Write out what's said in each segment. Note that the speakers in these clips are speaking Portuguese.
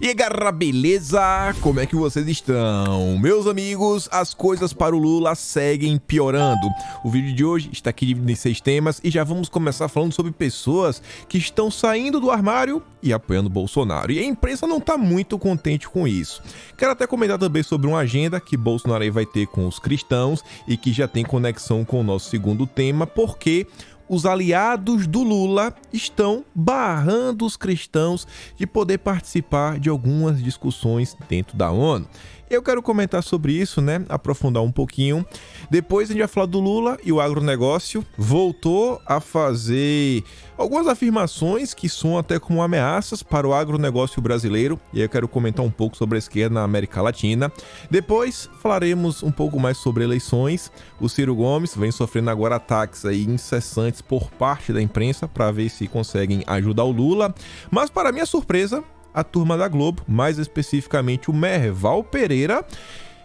E aí, galera, beleza? Como é que vocês estão? Meus amigos, as coisas para o Lula seguem piorando. O vídeo de hoje está aqui dividido em 6 temas e já vamos começar falando sobre pessoas que estão saindo do armário e apoiando Bolsonaro. E a imprensa não está muito contente com isso. Quero até comentar também sobre uma agenda que Bolsonaro aí vai ter com os cristãos e que já tem conexão com o nosso segundo tema, porque os aliados do Lula estão barrando os cristãos de poder participar de algumas discussões dentro da ONU. Eu quero comentar sobre isso, né? Aprofundar um pouquinho. Depois a gente vai falar do Lula e o agronegócio voltou a fazer algumas afirmações que soam até como ameaças para o agronegócio brasileiro. E aí eu quero comentar um pouco sobre a esquerda na América Latina. Depois falaremos um pouco mais sobre eleições. O Ciro Gomes vem sofrendo agora ataques aí incessantes por parte da imprensa para ver se conseguem ajudar o Lula. Mas para minha surpresa, a turma da Globo, mais especificamente o Merval Pereira,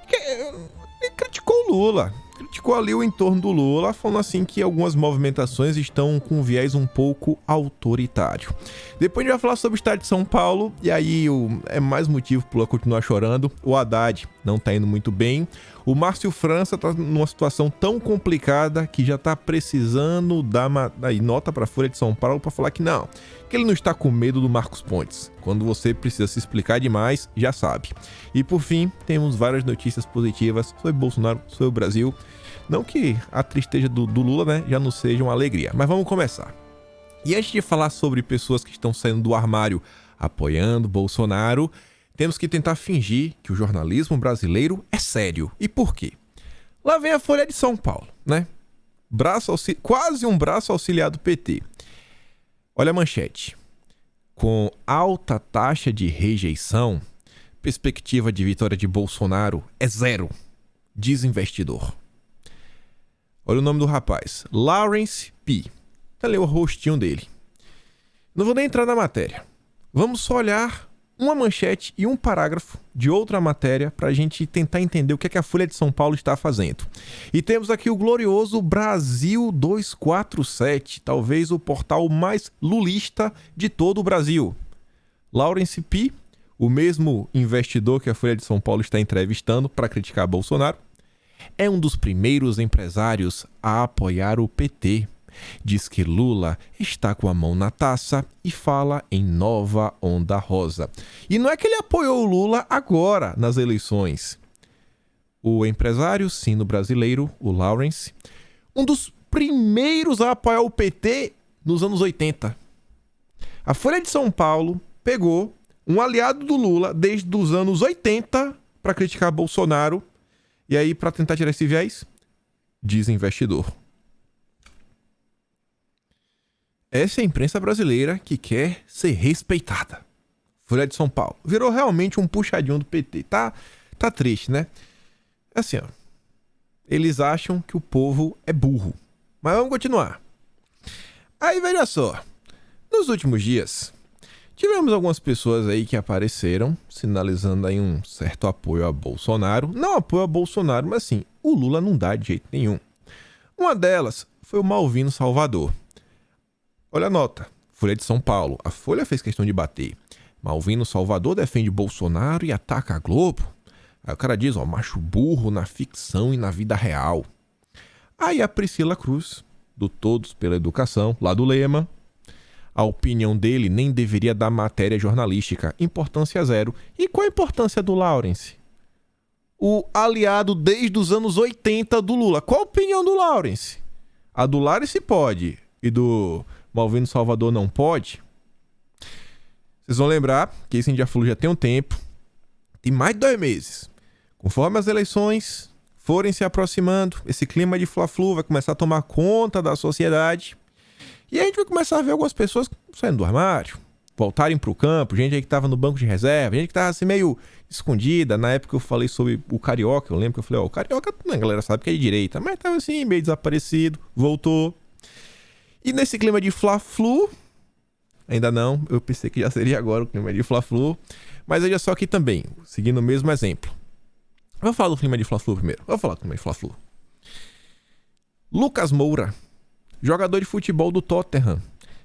que criticou o Lula, criticou ali o entorno do Lula, falando assim que algumas movimentações estão com um viés um pouco autoritário. Depois a gente vai falar sobre o estado de São Paulo, e aí é mais motivo para o Lula continuar chorando. O Haddad não tá indo muito bem. O Márcio França tá numa situação tão complicada que já tá precisando dar nota para a Folha de São Paulo para falar que não, que ele não está com medo do Marcos Pontes. Quando você precisa se explicar demais, já sabe. E por fim, temos várias notícias positivas sobre Bolsonaro, sobre o Brasil. Não que a tristeza do Lula, né, já não seja uma alegria, mas vamos começar. E antes de falar sobre pessoas que estão saindo do armário apoiando Bolsonaro, temos que tentar fingir que o jornalismo brasileiro é sério. E por quê? Lá vem a Folha de São Paulo, né? Quase um braço auxiliar do PT. Olha a manchete. Com alta taxa de rejeição, perspectiva de vitória de Bolsonaro é zero, diz investidor. Olha o nome do rapaz. Lawrence P. Olha o rostinho dele. Não vou nem entrar na matéria. Vamos só olhar uma manchete e um parágrafo de outra matéria para a gente tentar entender o que é que a Folha de São Paulo está fazendo. E temos aqui o glorioso Brasil 247, talvez o portal mais lulista de todo o Brasil. Lawrence P., o mesmo investidor que a Folha de São Paulo está entrevistando para criticar Bolsonaro, é um dos primeiros empresários a apoiar o PT. Diz que Lula está com a mão na taça e fala em nova onda rosa. E não é que ele apoiou o Lula agora nas eleições. O empresário sino-brasileiro, o Lawrence, um dos primeiros a apoiar o PT nos anos 80. A Folha de São Paulo pegou um aliado do Lula desde os anos 80 para criticar Bolsonaro. E aí, para tentar tirar esse viés, diz investidor. Essa é a imprensa brasileira que quer ser respeitada. Folha de São Paulo. Virou realmente um puxadinho do PT. Tá triste, né? Assim, ó. Eles acham que o povo é burro. Mas vamos continuar. Aí, veja só. Nos últimos dias, tivemos algumas pessoas aí que apareceram, sinalizando aí um certo apoio a Bolsonaro. Não apoio a Bolsonaro, mas assim, o Lula não dá de jeito nenhum. Uma delas foi o Malvino Salvador. Olha a nota, Folha de São Paulo. A Folha fez questão de bater. Malvino Salvador defende Bolsonaro e ataca a Globo. Aí o cara diz, ó, macho burro na ficção e na vida real. Aí a Priscila Cruz, do Todos pela Educação, lá do Lema. A opinião dele nem deveria dar matéria jornalística. Importância zero. E qual a importância do Lawrence? O aliado desde os anos 80 do Lula. Qual a opinião do Lawrence? A do Lawrence pode. E do Malvino Salvador não pode? Vocês vão lembrar que esse já falou já tem um tempo. Tem mais de 2 meses. Conforme as eleições forem se aproximando, esse clima de fla-flu vai começar a tomar conta da sociedade. E a gente vai começar a ver algumas pessoas saindo do armário, voltarem pro campo, gente aí que tava no banco de reserva, gente que tava assim meio escondida. Na época eu falei sobre o Carioca, eu lembro que eu falei, ó, o Carioca, a galera sabe que é de direita, mas tava assim meio desaparecido, voltou. E nesse clima de fla-flu, ainda não, eu pensei que já seria agora o clima de fla-flu, mas veja só aqui também, seguindo o mesmo exemplo. Vamos falar do clima de fla-flu primeiro, vamos falar do clima de fla-flu. Lucas Moura, jogador de futebol do Tottenham,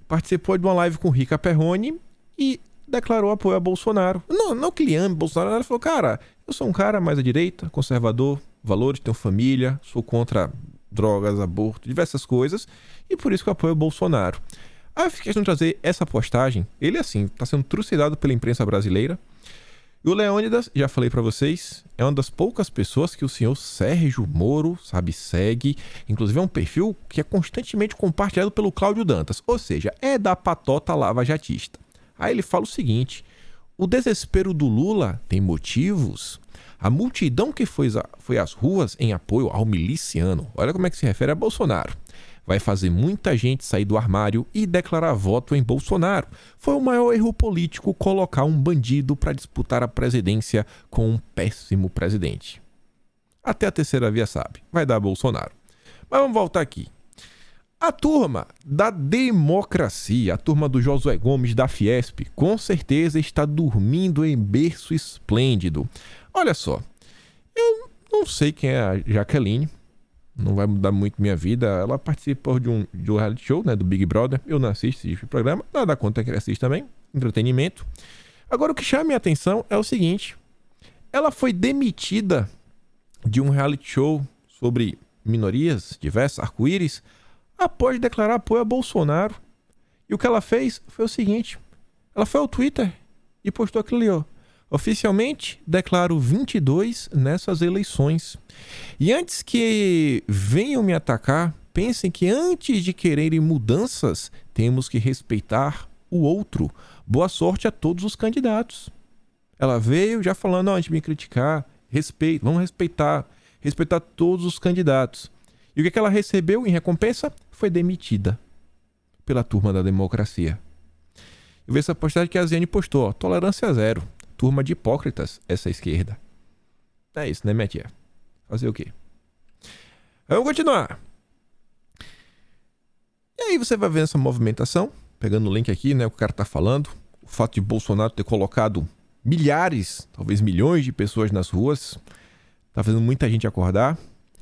participou de uma live com Rica Perrone e declarou apoio a Bolsonaro. Não que ele ame Bolsonaro, ele falou, cara, eu sou um cara mais à direita, conservador, valores, tenho família, sou contra drogas, aborto, diversas coisas, e por isso que eu apoio o Bolsonaro. Aí eu fiz questão de trazer essa postagem. Ele, assim, tá sendo trucidado pela imprensa brasileira. E o Leônidas, já falei pra vocês, é uma das poucas pessoas que o senhor Sérgio Moro, sabe, segue. Inclusive é um perfil que é constantemente compartilhado pelo Cláudio Dantas. Ou seja, é da patota lava-jatista. Aí ele fala o seguinte: o desespero do Lula tem motivos? A multidão que foi às ruas em apoio ao miliciano, olha como é que se refere a Bolsonaro, vai fazer muita gente sair do armário e declarar voto em Bolsonaro. Foi o maior erro político colocar um bandido para disputar a presidência com um péssimo presidente. Até a terceira via sabe, vai dar Bolsonaro. Mas vamos voltar aqui. A turma da democracia, a turma do Josué Gomes da Fiesp, com certeza está dormindo em berço esplêndido. Olha só, eu não sei quem é a Jaqueline, não vai mudar muito minha vida. Ela participou de um reality show, né, do Big Brother. Eu não assisto esse programa, nada contra que ele assiste também, entretenimento. Agora, o que chama minha atenção é o seguinte: ela foi demitida de um reality show sobre minorias diversas, arco-íris, após declarar apoio a Bolsonaro. E o que ela fez foi o seguinte: ela foi ao Twitter e postou aquilo ali, ó: oficialmente declaro 22 nessas eleições. E antes que venham me atacar, pensem que antes de quererem mudanças, temos que respeitar o outro. Boa sorte a todos os candidatos. Ela veio já falando, antes de me criticar, respeito, vamos respeitar todos os candidatos. E o que ela recebeu em recompensa? Foi demitida pela turma da democracia. Eu vi essa postagem que a Ziane postou, ó: tolerância zero. Turma de hipócritas, essa esquerda. É isso, né, minha tia? Fazer o quê? Vamos continuar. E aí você vai ver essa movimentação, pegando o link aqui, né, o que o cara tá falando. O fato de Bolsonaro ter colocado milhares, talvez milhões de pessoas nas ruas, tá fazendo muita gente acordar,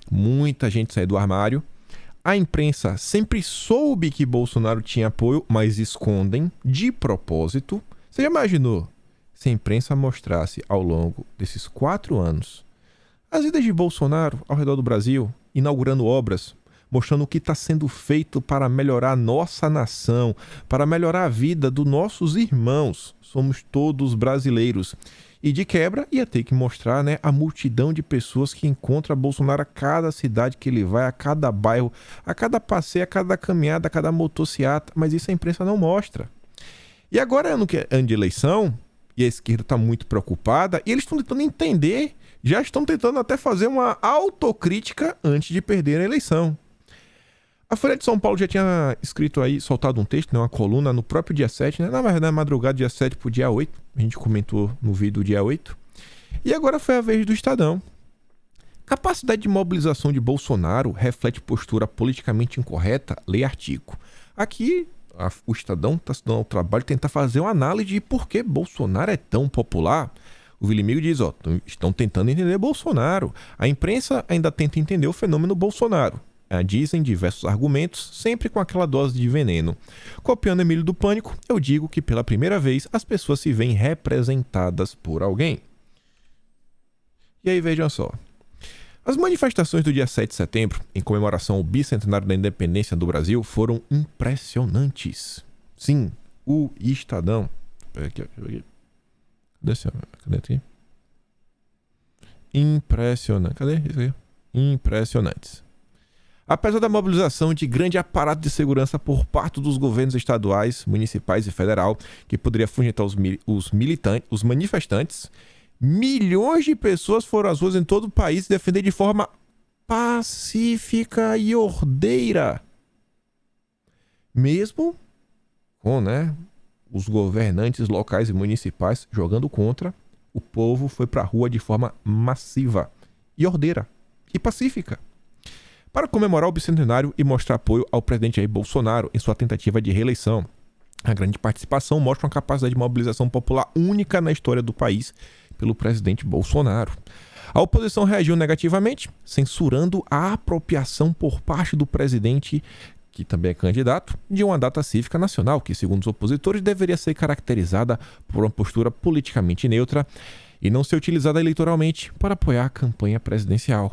muita gente sair do armário. A imprensa sempre soube que Bolsonaro tinha apoio, mas escondem de propósito. Você já imaginou se a imprensa mostrasse ao longo desses 4 anos as idas de Bolsonaro ao redor do Brasil, inaugurando obras, mostrando o que está sendo feito para melhorar a nossa nação, para melhorar a vida dos nossos irmãos? Somos todos brasileiros. E de quebra ia ter que mostrar, né, a multidão de pessoas que encontra Bolsonaro a cada cidade que ele vai, a cada bairro, a cada passeio, a cada caminhada, a cada motociata. Mas isso a imprensa não mostra. E agora, ano de eleição, e a esquerda está muito preocupada, e eles estão tentando entender, já estão tentando até fazer uma autocrítica antes de perder a eleição. A Folha de São Paulo já tinha escrito aí, soltado um texto, né, uma coluna no próprio dia 7, né, na verdade, na madrugada, dia 7 para o dia 8, a gente comentou no vídeo do dia 8, e agora foi a vez do Estadão. Capacidade de mobilização de Bolsonaro reflete postura politicamente incorreta? Lê artigo. Aqui o Estadão está se dando ao trabalho de tentar fazer uma análise de por que Bolsonaro é tão popular. O Vilimigo diz, ó, estão tentando entender Bolsonaro. A imprensa ainda tenta entender o fenômeno Bolsonaro. Dizem diversos argumentos, sempre com aquela dose de veneno. Copiando Emílio do Pânico, eu digo que pela primeira vez as pessoas se veem representadas por alguém. E aí vejam só. As manifestações do dia 7 de setembro, em comemoração ao bicentenário da independência do Brasil, foram impressionantes. Sim, o Estadão. Cadê aqui? Impressionante. Cadê isso aqui? Impressionantes. Apesar da mobilização de grande aparato de segurança por parte dos governos estaduais, municipais e federal, que poderia afugentar os manifestantes, milhões de pessoas foram às ruas em todo o país defender de forma pacífica e ordeira. Mesmo com, né, os governantes locais e municipais jogando contra, o povo foi para a rua de forma massiva e ordeira e pacífica, para comemorar o bicentenário e mostrar apoio ao presidente Jair Bolsonaro em sua tentativa de reeleição. A grande participação mostra uma capacidade de mobilização popular única na história do país pelo presidente Bolsonaro. A oposição reagiu negativamente, censurando a apropriação por parte do presidente que também é candidato, de uma data cívica nacional, que, segundo os opositores, deveria ser caracterizada por uma postura politicamente neutra e não ser utilizada eleitoralmente para apoiar a campanha presidencial.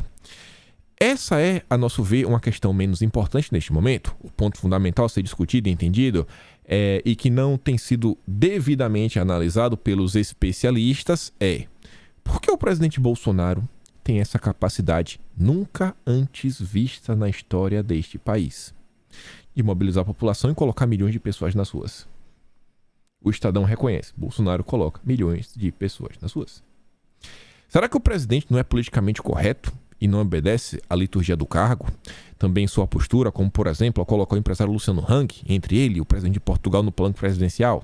Essa é, a nosso ver, uma questão menos importante neste momento. O ponto fundamental a ser discutido e entendido e que não tem sido devidamente analisado pelos especialistas é: por que o presidente Bolsonaro tem essa capacidade nunca antes vista na história deste país de mobilizar a população e colocar milhões de pessoas nas ruas? O Estadão reconhece: Bolsonaro coloca milhões de pessoas nas ruas. Será que o presidente não é politicamente correto e não obedece à liturgia do cargo? Também sua postura, como por exemplo, a colocar o empresário Luciano Hang, entre ele e o presidente de Portugal, no palanque presidencial?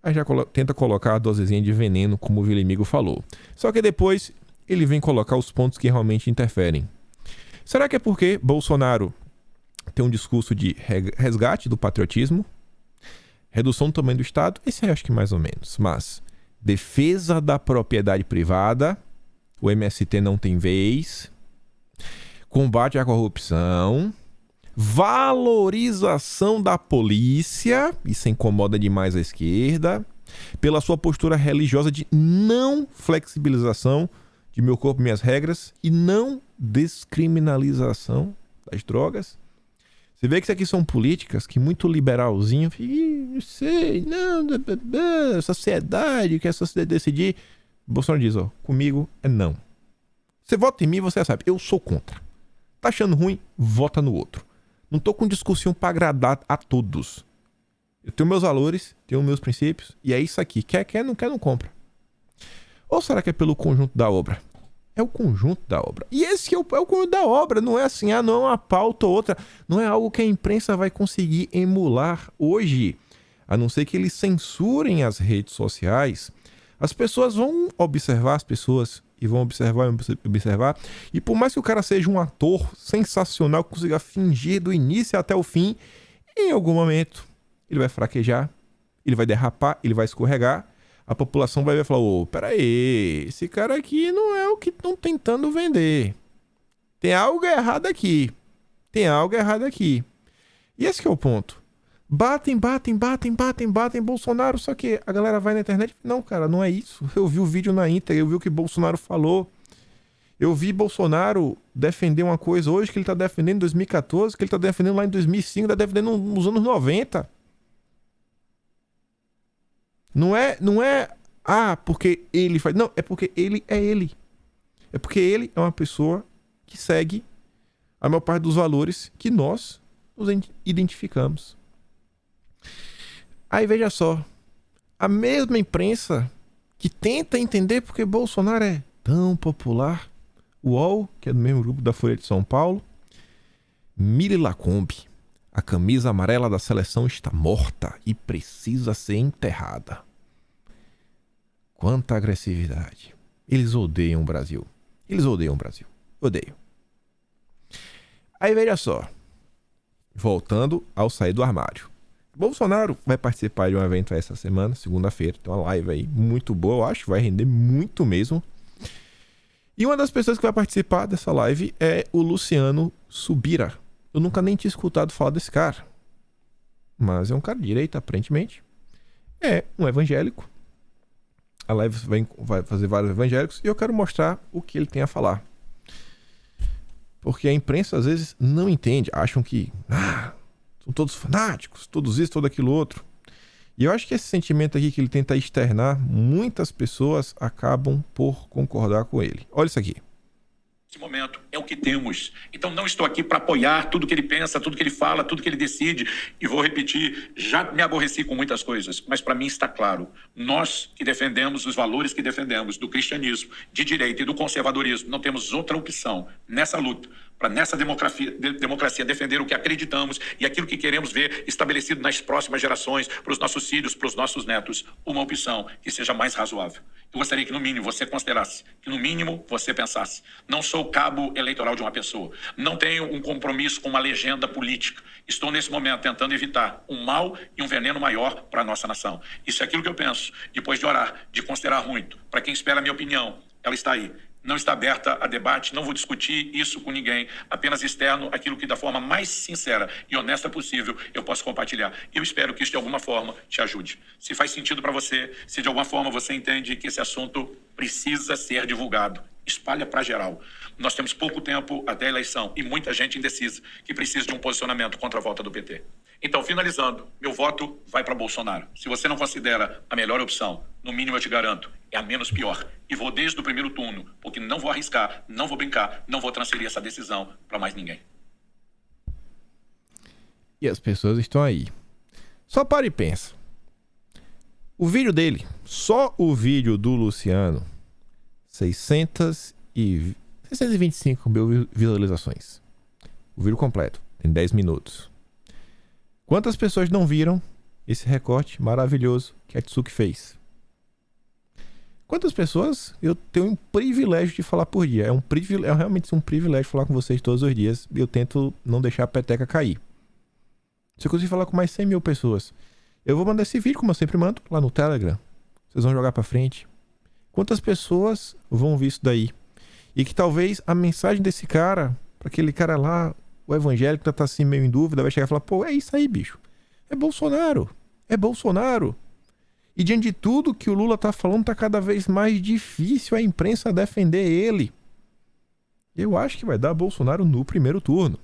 Aí já tenta colocar a dosezinha de veneno, como o Vilimigo falou. Só que depois ele vem colocar os pontos que realmente interferem. Será que é porque Bolsonaro tem um discurso de resgate do patriotismo, redução do tamanho do Estado? Esse aí eu acho que mais ou menos. Mas defesa da propriedade privada, o MST não tem vez, combate à corrupção, valorização da polícia, isso incomoda demais a esquerda, pela sua postura religiosa de não flexibilização de meu corpo, minhas regras, e não descriminalização das drogas. Você vê que isso aqui são políticas que muito liberalzinho, não sei, não, sociedade, que a sociedade decidir. Bolsonaro diz, comigo é não. Você vota em mim, você sabe, eu sou contra. Tá achando ruim? Vota no outro. Não tô com discussão para agradar a todos. Eu tenho meus valores, tenho meus princípios, e é isso aqui. Quer, não compra. Ou será que é pelo conjunto da obra? É o conjunto da obra. E esse é o conjunto da obra. Não é assim, não é uma pauta ou outra. Não é algo que a imprensa vai conseguir emular hoje. A não ser que eles censurem as redes sociais. As pessoas vão observar as pessoas. E vão observar. E por mais que o cara seja um ator sensacional, consiga fingir do início até o fim, em algum momento ele vai fraquejar, ele vai derrapar, ele vai escorregar. A população vai ver e falar, peraí, esse cara aqui não é o que estão tentando vender. Tem algo errado aqui. E esse que é o ponto. Batem Bolsonaro, só que a galera vai na internet e não, cara, não é isso. Eu vi o vídeo na íntegra, eu vi o que Bolsonaro falou. Eu vi Bolsonaro defender uma coisa hoje que ele tá defendendo em 2014, que ele tá defendendo lá em 2005, tá defendendo nos anos 90. Não é porque ele faz. Não, é porque ele é ele. É porque ele é uma pessoa que segue a maior parte dos valores que nós nos identificamos. Aí veja só, a mesma imprensa que tenta entender porque Bolsonaro é tão popular, o UOL, que é do mesmo grupo da Folha de São Paulo, Mili Lacombe, a camisa amarela da seleção está morta e precisa ser enterrada. Quanta agressividade. Eles odeiam o Brasil. Odeiam. Aí veja só, voltando ao sair do armário. Bolsonaro vai participar de um evento essa semana, segunda-feira. Tem uma live aí muito boa, eu acho, vai render muito mesmo. E uma das pessoas que vai participar dessa live é o Luciano Subira. Eu nunca nem tinha escutado falar desse cara. Mas é um cara de direita, aparentemente. É um evangélico. A live vai fazer vários evangélicos e eu quero mostrar o que ele tem a falar. Porque a imprensa às vezes não entende, acham que são todos fanáticos, todos isso, todo aquilo outro. E eu acho que esse sentimento aqui que ele tenta externar, muitas pessoas acabam por concordar com ele. Olha isso aqui. Esse momento é o que temos. Então não estou aqui para apoiar tudo que ele pensa, tudo que ele fala, tudo que ele decide. E vou repetir, já me aborreci com muitas coisas, mas para mim está claro. Nós que defendemos os valores que defendemos do cristianismo, de direita e do conservadorismo, não temos outra opção nessa luta, para nessa democracia defender o que acreditamos e aquilo que queremos ver estabelecido nas próximas gerações, para os nossos filhos, para os nossos netos, uma opção que seja mais razoável. Eu gostaria que no mínimo você considerasse, que no mínimo você pensasse. Não sou cabo eleitoral de uma pessoa, não tenho um compromisso com uma legenda política. Estou nesse momento tentando evitar um mal e um veneno maior para a nossa nação. Isso é aquilo que eu penso, depois de orar, de considerar muito. Para quem espera a minha opinião, ela está aí. não está aberta a debate, não vou discutir isso com ninguém, apenas externo aquilo que da forma mais sincera e honesta possível eu posso compartilhar. Eu espero que isso de alguma forma te ajude. Se faz sentido para você, se de alguma forma você entende que esse assunto precisa ser divulgado, espalha para geral. Nós temos pouco tempo até a eleição e muita gente indecisa que precisa de um posicionamento contra a volta do PT. Então, finalizando, meu voto vai para Bolsonaro. Se você não considera a melhor opção, no mínimo eu te garanto, é a menos pior. E vou desde o primeiro turno, porque não vou arriscar, não vou brincar, não vou transferir essa decisão para mais ninguém. E as pessoas estão aí. Só para e pensa. O vídeo dele, só o vídeo do Luciano, 625 mil visualizações. O vídeo completo, tem 10 minutos. Quantas pessoas não viram esse recorte maravilhoso que a Tsuki fez? Quantas pessoas eu tenho um privilégio de falar por dia? É realmente um privilégio falar com vocês todos os dias. E eu tento não deixar a peteca cair. Se eu conseguir falar com mais 100 mil pessoas, eu vou mandar esse vídeo, como eu sempre mando, lá no Telegram. Vocês vão jogar pra frente. Quantas pessoas vão ver isso daí? E que talvez a mensagem desse cara, pra aquele cara lá, o evangélico que tá assim meio em dúvida, vai chegar e falar, pô, é isso aí, bicho. É Bolsonaro. É Bolsonaro. E diante de tudo que o Lula tá falando, tá cada vez mais difícil a imprensa defender ele. Eu acho que vai dar Bolsonaro no primeiro turno.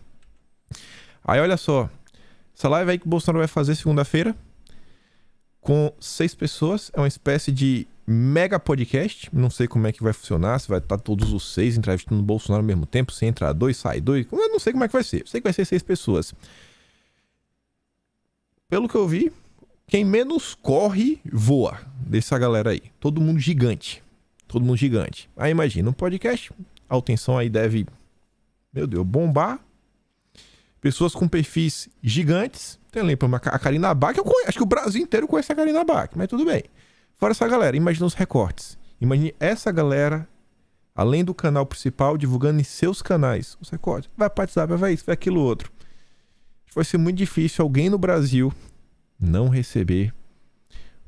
Aí olha só. Essa live aí que o Bolsonaro vai fazer segunda-feira, com 6 pessoas, é uma espécie de mega podcast. Não sei como é que vai funcionar, se vai estar todos os 6 entrevistando o Bolsonaro ao mesmo tempo, se entrar 2, sai 2. Eu não sei como é que vai ser. Eu sei que vai ser 6 pessoas. Pelo que eu vi, quem menos corre, voa dessa galera aí. Todo mundo gigante. Todo mundo gigante. Aí imagina, um podcast, a atenção aí deve, meu Deus, bombar. Pessoas com perfis gigantes. Tem lembra a Karina Bach, acho que o Brasil inteiro conhece a Karina Bach, mas tudo bem. Fora essa galera, imagina os recortes. Imagine essa galera, além do canal principal, divulgando em seus canais os recortes. Vai participar, vai isso, vai aquilo outro. Vai ser muito difícil alguém no Brasil não receber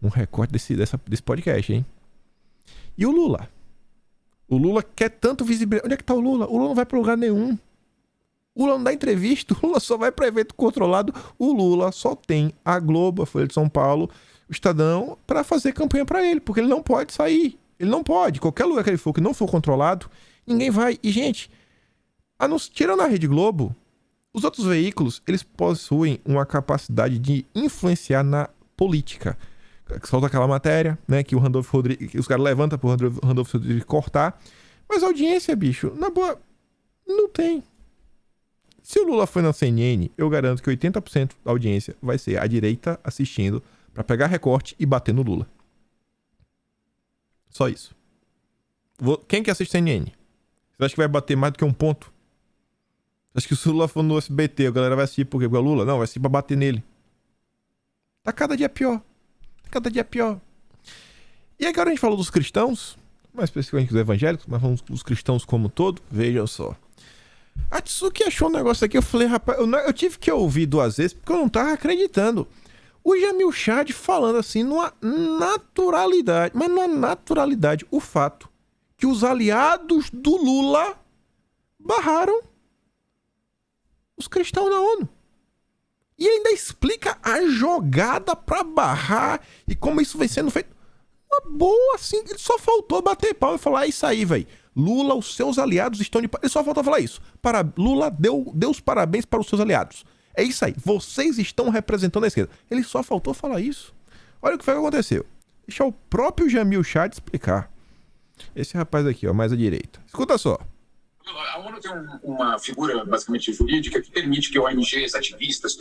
um recorte desse podcast, hein? E o Lula? O Lula quer tanto visibilidade. Onde é que tá o Lula? O Lula não vai pra lugar nenhum. O Lula não dá entrevista, o Lula só vai para evento controlado. O Lula só tem a Globo, a Folha de São Paulo, o Estadão para fazer campanha para ele, porque ele não pode sair. Ele não pode. Qualquer lugar que ele for que não for controlado, ninguém vai. E, gente, tirando a Rede Globo, os outros veículos, eles possuem uma capacidade de influenciar na política. Solta aquela matéria, né, que o Randolfo Rodrigues, os caras levantam pro Randolfo Rodrigues cortar. Mas a audiência, bicho, na boa, não tem. Se o Lula foi na CNN, eu garanto que 80% da audiência vai ser a direita assistindo pra pegar recorte e bater no Lula. Só isso. Quem que assiste CNN? Você acha que vai bater mais do que um ponto? Você acha que se o Lula for no SBT, a galera vai assistir porque é o Lula? Não, vai assistir pra bater nele. Tá cada dia pior. Tá cada dia pior. E agora a gente falou dos cristãos, mais especificamente dos evangélicos, mas vamos dos cristãos como um todo. Vejam só. A Tsuki achou um negócio aqui, eu falei, rapaz, eu tive que ouvir 2 vezes porque eu não tava acreditando. O Jamil Chad falando assim, numa naturalidade, mas numa naturalidade, o fato que os aliados do Lula barraram os cristãos na ONU. E ainda explica a jogada pra barrar e como isso vem sendo feito. Uma boa, assim, ele só faltou bater pau e falar, é isso aí, velho. Lula, os seus aliados estão de... Ele só faltou falar isso. Lula deu os parabéns para os seus aliados. É isso aí. Vocês estão representando a esquerda. Ele só faltou falar isso. Olha o que foi que aconteceu. Deixa o próprio Jamil Chad explicar. Esse rapaz aqui, ó, mais à direita. Escuta só. A ONU tem uma figura basicamente jurídica que permite que ONGs, ativistas,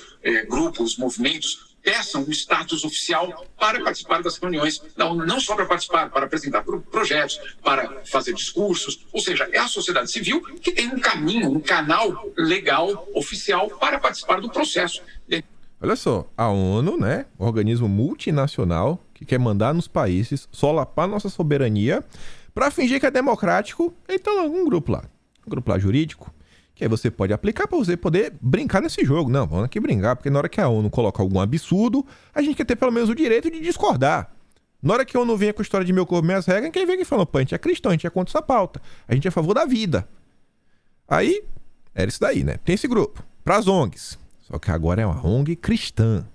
grupos, movimentos peçam o status oficial para participar das reuniões da ONU, não só para participar, para apresentar projetos, para fazer discursos, ou seja, é a sociedade civil que tem um caminho, um canal legal, oficial para participar do processo. Olha só, a ONU, né, um organismo multinacional que quer mandar nos países, solapar nossa soberania, para fingir que é democrático, então um grupo lá jurídico, que aí você pode aplicar para você poder brincar nesse jogo. Não, vamos aqui brincar, porque na hora que a ONU coloca algum absurdo, a gente quer ter pelo menos o direito de discordar. Na hora que a ONU vinha com a história de meu corpo, minhas regras, quem veio e falou, pô, a gente é cristão, a gente é contra essa pauta. A gente é a favor da vida. Aí, era isso daí, né? Tem esse grupo. Pras ONGs. Só que agora é uma ONG cristã.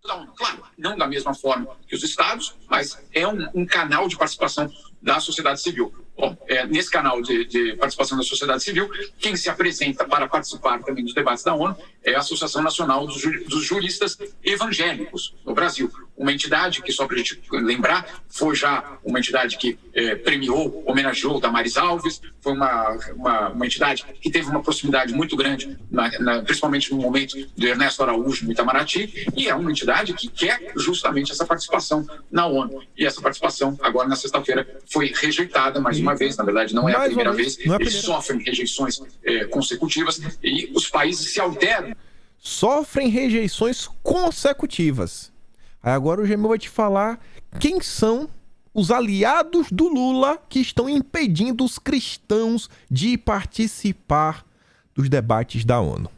Não, claro, não da mesma forma que os estados, mas é um canal de participação da sociedade civil. Bom, nesse canal de participação da sociedade civil, quem se apresenta para participar também dos debates da ONU é a Associação Nacional dos Juristas Evangélicos no Brasil. Uma entidade que, só para a gente lembrar, foi já uma entidade que premiou, homenageou Damares Alves, foi uma entidade que teve uma proximidade muito grande, principalmente no momento do Ernesto Araújo no Itamaraty, e é uma entidade que quer justamente essa participação na ONU. E essa participação, agora na sexta-feira, foi rejeitada mais uma vez, na verdade não é a primeira vez, eles sofrem rejeições consecutivas e os países se alteram. Sofrem rejeições consecutivas. Aí agora o Gemel vai te falar quem são os aliados do Lula que estão impedindo os cristãos de participar dos debates da ONU.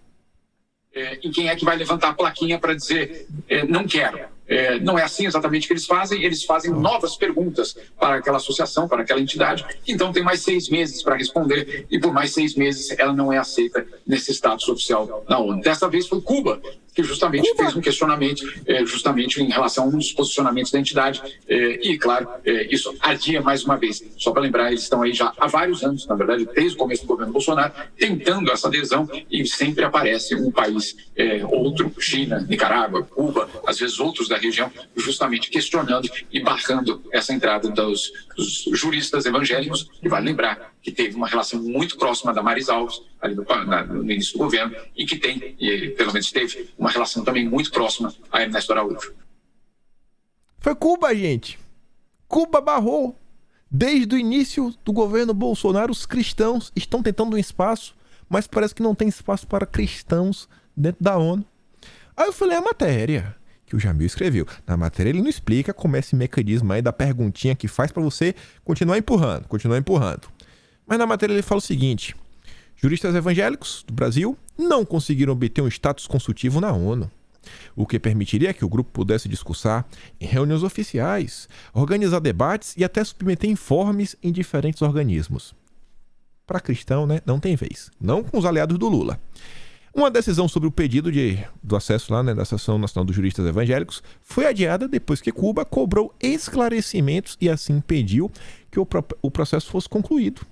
E quem é que vai levantar a plaquinha para dizer não quero? Não é assim exatamente que eles fazem novas perguntas para aquela associação, para aquela entidade, então tem mais 6 meses para responder, e por mais 6 meses ela não é aceita nesse status oficial da ONU. Dessa vez foi Cuba, que justamente fez um questionamento justamente em relação a um dos posicionamentos da entidade, e claro, isso ardia mais uma vez. Só para lembrar, eles estão aí já há vários anos, na verdade, desde o começo do governo Bolsonaro, tentando essa adesão, e sempre aparece um país, outro, China, Nicarágua, Cuba, às vezes outros da região, justamente questionando e barrando essa entrada dos juristas evangélicos, e vale lembrar que teve uma relação muito próxima da Damares Alves, ali no início do governo, e que tem, e pelo menos teve, uma relação também muito próxima a Ernesto Araújo. Foi Cuba, gente. Cuba barrou. Desde o início do governo Bolsonaro, os cristãos estão tentando um espaço, mas parece que não tem espaço para cristãos dentro da ONU. Aí eu fui ler a matéria que o Jamil escreveu. Na matéria ele não explica como é esse mecanismo aí da perguntinha que faz para você continuar empurrando. Mas na matéria ele fala o seguinte: juristas evangélicos do Brasil não conseguiram obter um status consultivo na ONU, o que permitiria que o grupo pudesse discursar em reuniões oficiais, organizar debates e até submeter informes em diferentes organismos. Para cristão, né, não tem vez. Não com os aliados do Lula. Uma decisão sobre o pedido do acesso lá, né, da Associação Nacional dos Juristas Evangélicos foi adiada depois que Cuba cobrou esclarecimentos e assim impediu que o processo fosse concluído.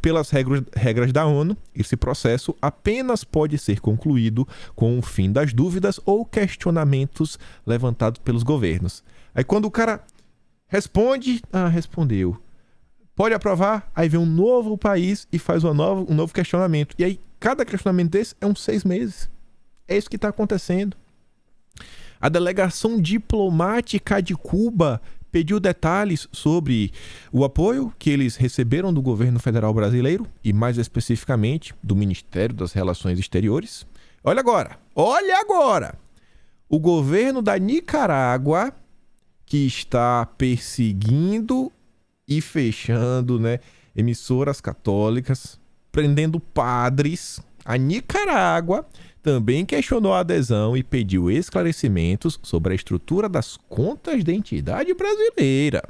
Pelas regras da ONU, esse processo apenas pode ser concluído com o fim das dúvidas ou questionamentos levantados pelos governos. Aí quando o cara responde, respondeu. Pode aprovar, aí vem um novo país e faz um novo questionamento. E aí cada questionamento desse é uns 6 meses. É isso que está acontecendo. A delegação diplomática de Cuba pediu detalhes sobre o apoio que eles receberam do governo federal brasileiro e, mais especificamente, do Ministério das Relações Exteriores. Olha agora! O governo da Nicarágua, que está perseguindo e fechando, né, emissoras católicas, prendendo padres, a Nicarágua também questionou a adesão e pediu esclarecimentos sobre a estrutura das contas da entidade brasileira.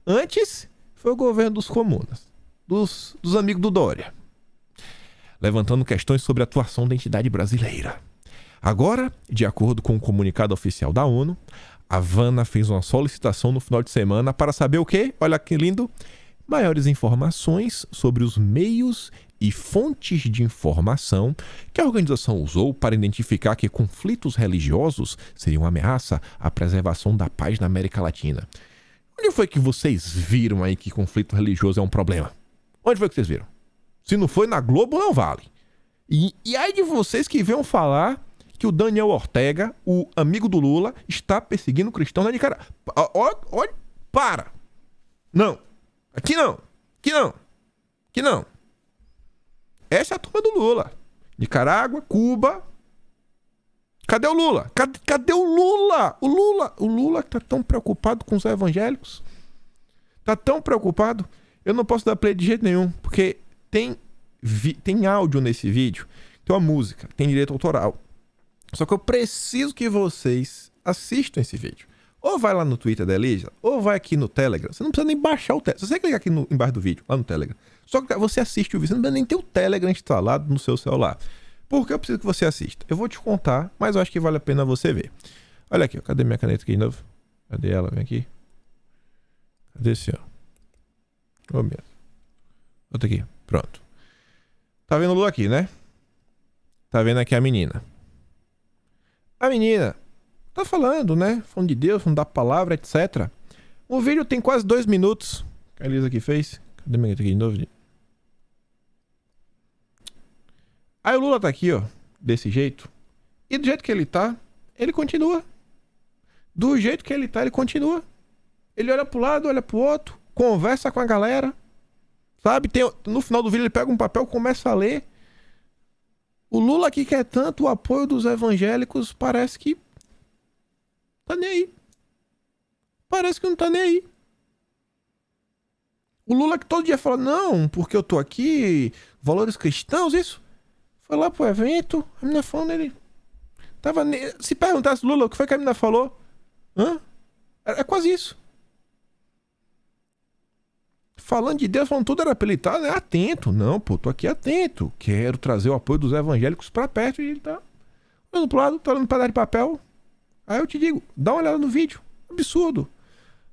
Antes, foi o governo dos comunas, dos amigos do Dória, levantando questões sobre a atuação da entidade brasileira. Agora, de acordo com o comunicado oficial da ONU, a Havana fez uma solicitação no final de semana para saber o quê? Olha que lindo! Maiores informações sobre os meios e fontes de informação que a organização usou para identificar que conflitos religiosos seriam uma ameaça à preservação da paz na América Latina. Onde foi que vocês viram aí que conflito religioso é um problema? Onde foi que vocês viram? Se não foi na Globo, não vale. E aí de vocês que venham falar que o Daniel Ortega, o amigo do Lula, está perseguindo o cristão na Nicarágua. Olha, para! Não. Aqui não. Essa é a turma do Lula. Nicarágua, Cuba. Cadê o Lula? Cadê o Lula? O Lula tá tão preocupado com os evangélicos. Tá tão preocupado. Eu não posso dar play de jeito nenhum, porque tem áudio nesse vídeo, tem uma música, tem direito autoral. Só que eu preciso que vocês assistam esse vídeo. Ou vai lá no Twitter da Elisa, ou vai aqui no Telegram. Você não precisa nem baixar o Telegram. Se você clicar aqui embaixo do vídeo, lá no Telegram, só que você assiste o vídeo. Você não precisa nem ter o Telegram instalado no seu celular. Por que eu preciso que você assista? Eu vou te contar, mas eu acho que vale a pena você ver. Olha aqui, ó. Cadê minha caneta aqui de novo? Cadê ela? Vem aqui. Cadê esse, ó? Ô, mesmo. Outra aqui. Pronto. Tá vendo o Lula aqui, né? Tá vendo aqui a menina. A menina tá falando, né? Falando de Deus, falando da palavra, etc. O vídeo tem quase 2 minutos. Que a Elisa aqui fez. Cadê minha caneta aqui de novo? Aí o Lula tá aqui, ó. Desse jeito. E do jeito que ele tá, ele continua. Do jeito que ele tá, ele continua. Ele olha pro lado, olha pro outro, conversa com a galera. Sabe? No final do vídeo ele pega um papel, começa a ler. O Lula que quer tanto o apoio dos evangélicos parece que tá nem aí. Parece que não tá nem aí. O Lula que todo dia fala, não, porque eu tô aqui, valores cristãos, isso. Foi lá pro evento, a menina falando, ele tava... Se perguntasse, Lula, o que foi que a menina falou? Hã? É quase isso. Falando de Deus, falando tudo, era pra ele estar, né, atento. Não, pô, tô aqui atento. Quero trazer o apoio dos evangélicos pra perto. E ele tá olhando pro lado, tá olhando pra dar de papel. Aí eu te digo, dá uma olhada no vídeo. Absurdo.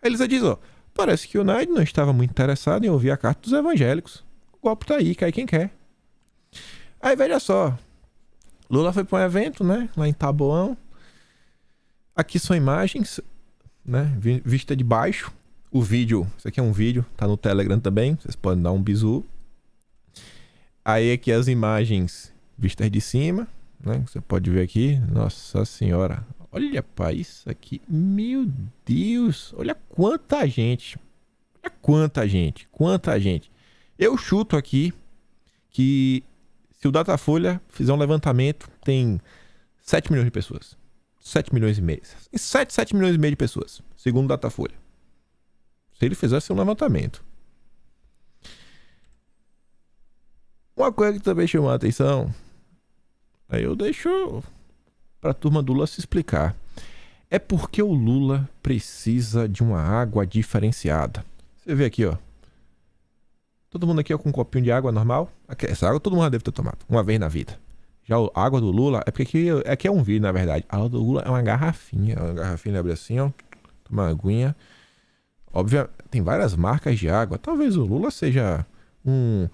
Aí Elisa diz, ó, parece que o Naide não estava muito interessado em ouvir a carta dos evangélicos. O golpe tá aí, cai quem quer. Aí veja só. Lula foi pra um evento, né, lá em Taboão. Aqui são imagens, né, vista de baixo. O vídeo, isso aqui é um vídeo, tá no Telegram também, vocês podem dar um bisu. Aí aqui as imagens vistas de cima, né? Você pode ver aqui, nossa senhora, olha para isso aqui, meu Deus, olha quanta gente, quanta gente. Eu chuto aqui que se o Datafolha fizer um levantamento, tem 7 milhões de pessoas. 7 milhões e meio. 7 milhões e meio de pessoas, segundo o Datafolha. Se ele fizesse um levantamento. Uma coisa que também chamou a atenção, aí eu deixo pra turma do Lula se explicar. É porque o Lula precisa de uma água diferenciada. Você vê aqui, ó. Todo mundo aqui ó, com um copinho de água normal. Essa água todo mundo deve ter tomado uma vez na vida. Já a água do Lula, é porque aqui é um vidro, na verdade. A água do Lula é uma garrafinha. Uma garrafinha abre assim, ó. Toma uma aguinha. Óbvio, tem várias marcas de água. Talvez o Lula seja um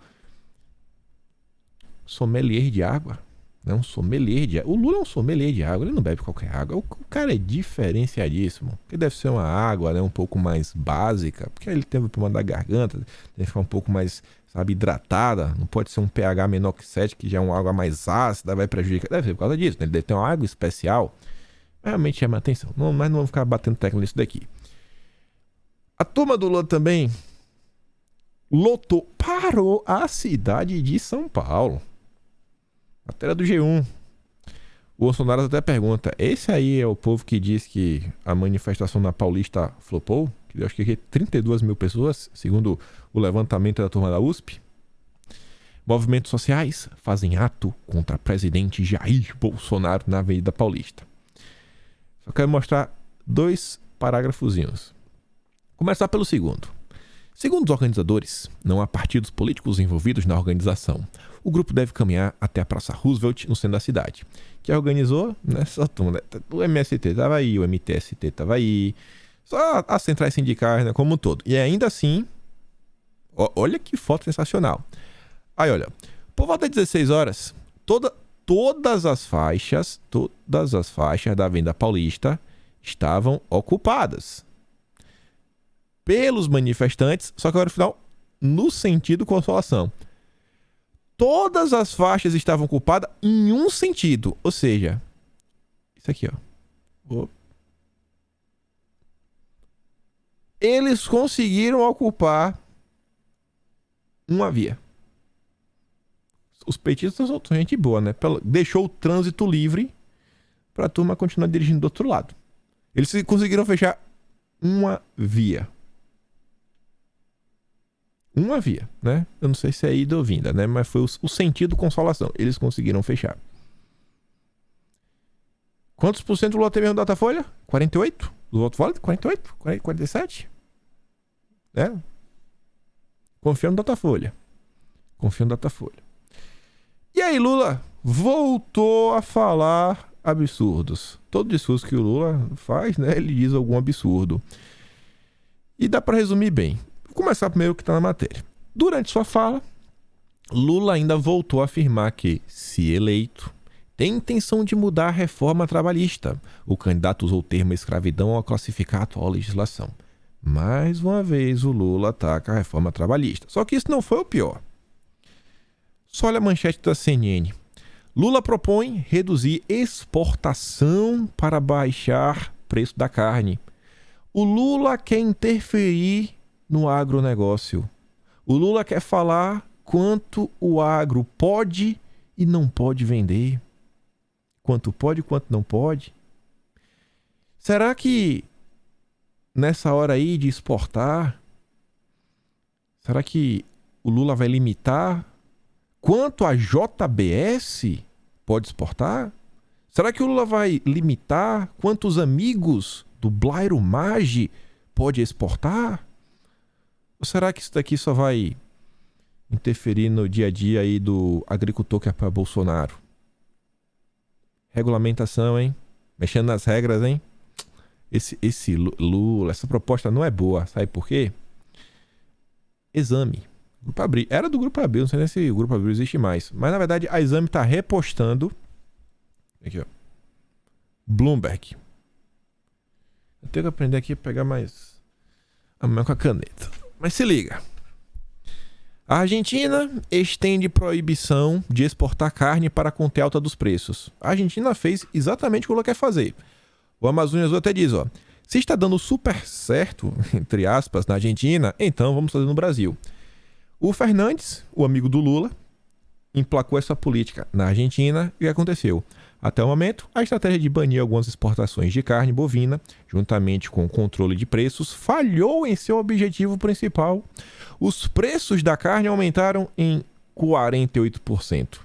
sommelier de água. Né? Um sommelier de água. O Lula é um sommelier de água. Ele não bebe qualquer água. O cara é diferenciadíssimo. Porque deve ser uma água, né, um pouco mais básica. Porque ele tem o problema da garganta. Deve ficar um pouco mais, sabe, hidratada. Não pode ser um pH menor que 7, que já é uma água mais ácida, vai prejudicar. Deve ser por causa disso. Né? Ele deve ter uma água especial. Realmente chama atenção. Não, mas não vamos ficar batendo tecla nisso daqui. A turma do Lula também parou a cidade de São Paulo. Matéria do G1. O Bolsonaro até pergunta, esse aí é o povo que diz que a manifestação na Paulista flopou? Que eu acho que 32 mil pessoas, segundo o levantamento da turma da USP. Movimentos sociais fazem ato contra presidente Jair Bolsonaro na Avenida Paulista. Só quero mostrar 2 parágrafozinhos. Começar pelo segundo. Segundo os organizadores, não há partidos políticos envolvidos na organização. O grupo deve caminhar até a Praça Roosevelt, no centro da cidade. Que organizou nessa turma. O MST estava aí, o MTST estava aí. Só as centrais sindicais, né, como um todo. E ainda assim, olha que foto sensacional. Aí, olha, por volta de 16 horas, todas as faixas da Avenida Paulista estavam ocupadas pelos manifestantes, só que agora no final, no sentido consolação. Todas as faixas estavam ocupadas em um sentido, ou seja, isso aqui, ó. Eles conseguiram ocupar uma via. Os petistas são gente boa, né? Deixou o trânsito livre para a turma continuar dirigindo do outro lado. Eles conseguiram fechar uma via. Uma via, né? Eu não sei se é ida ou vinda, né? Mas foi o sentido consolação. Eles conseguiram fechar. Quantos por cento do Lula teve no Datafolha? 48? O voto válido? 48? 47? Confia no Datafolha. E aí, Lula voltou a falar absurdos. Todo discurso que o Lula faz, né, ele diz algum absurdo. E dá para resumir bem. Vou começar primeiro o que está na matéria. Durante sua fala, Lula ainda voltou a afirmar que, se eleito, tem intenção de mudar a reforma trabalhista. O candidato usou o termo escravidão ao classificar a atual legislação. Mais uma vez o Lula ataca a reforma trabalhista. Só que isso não foi o pior. Só olha a manchete da CNN. Lula propõe reduzir exportação para baixar preço da carne. O Lula quer interferir no agronegócio. O Lula quer falar quanto o agro pode e não pode vender. Quanto pode e quanto não pode. Será que nessa hora aí de exportar, será que o Lula vai limitar quanto a JBS pode exportar? Será que o Lula vai limitar quantos amigos do Blairo Maggi pode exportar? Ou será que isso daqui só vai interferir no dia a dia aí do agricultor que é para Bolsonaro? Regulamentação, hein? Mexendo nas regras, hein? Esse Lula, essa proposta não é boa. Sabe por quê? Exame. Grupo Abril. Era do Grupo Abril, não sei nem se o Grupo Abril existe mais. Mas na verdade a Exame está repostando. Aqui, ó. Bloomberg. Eu tenho que aprender aqui a pegar mais a mão com a caneta. Mas se liga. A Argentina estende proibição de exportar carne para conter alta dos preços. A Argentina fez exatamente o que o Lula quer fazer. O Amazônia Azul até diz, ó, se está dando super certo, entre aspas, na Argentina, então vamos fazer no Brasil. O Fernandes, o amigo do Lula, emplacou essa política na Argentina e o que aconteceu? Até o momento, a estratégia de banir algumas exportações de carne bovina, juntamente com o controle de preços, falhou em seu objetivo principal. Os preços da carne aumentaram em 48%.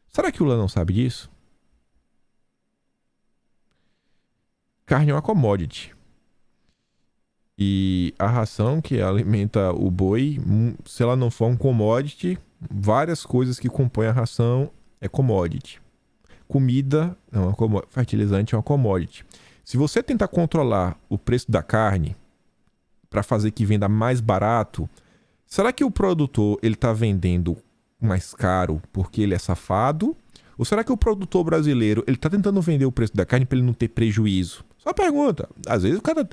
Será que o Lula não sabe disso? Carne é uma commodity. E a ração que alimenta o boi, se ela não for um commodity, várias coisas que compõem a ração é commodity. Comida é uma commodity, fertilizante é uma commodity. Se você tentar controlar o preço da carne para fazer que venda mais barato, será que o produtor ele está vendendo mais caro porque ele é safado? Ou será que o produtor brasileiro ele está tentando vender o preço da carne para ele não ter prejuízo? Só pergunta. Às vezes o cara...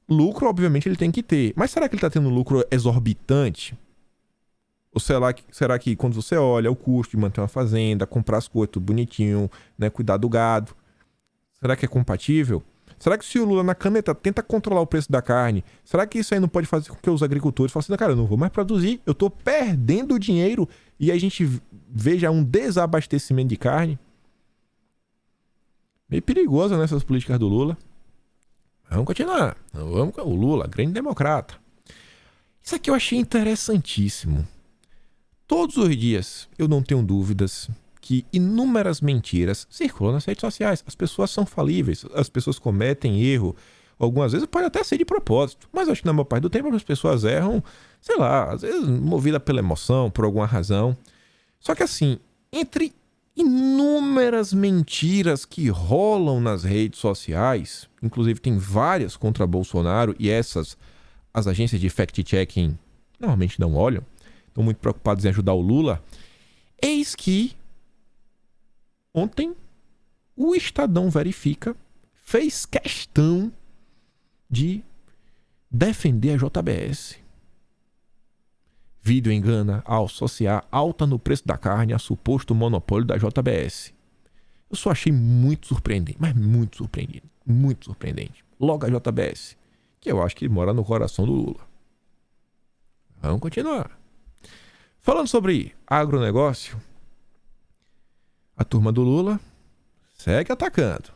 Lucro, obviamente, ele tem que ter. Mas será que ele está tendo um lucro exorbitante? Ou será que quando você olha o custo de manter uma fazenda, comprar as coisas tudo bonitinho, né, cuidar do gado, será que é compatível? Será que se o Lula na caneta tenta controlar o preço da carne, será que isso aí não pode fazer com que os agricultores falem assim, cara, eu não vou mais produzir, eu estou perdendo dinheiro e a gente veja um desabastecimento de carne? Meio perigoso nessas políticas do Lula. Vamos continuar. O Lula, grande democrata. Isso aqui eu achei interessantíssimo. Todos os dias eu não tenho dúvidas que inúmeras mentiras circulam nas redes sociais. As pessoas são falíveis, as pessoas cometem erro. Algumas vezes pode até ser de propósito, mas eu acho que na maior parte do tempo as pessoas erram, sei lá, às vezes movida pela emoção, por alguma razão. Só que assim, entre inúmeras mentiras que rolam nas redes sociais, inclusive tem várias contra Bolsonaro e essas as agências de fact-checking normalmente não olham, estão muito preocupados em ajudar o Lula. Eis que ontem o Estadão Verifica fez questão de defender a JBS. Vídeo engana ao associar alta no preço da carne a suposto monopólio da JBS. Eu só achei muito surpreendente, mas muito surpreendente, muito surpreendente. Logo a JBS, que eu acho que mora no coração do Lula. Vamos continuar. Falando sobre agronegócio, a turma do Lula segue atacando.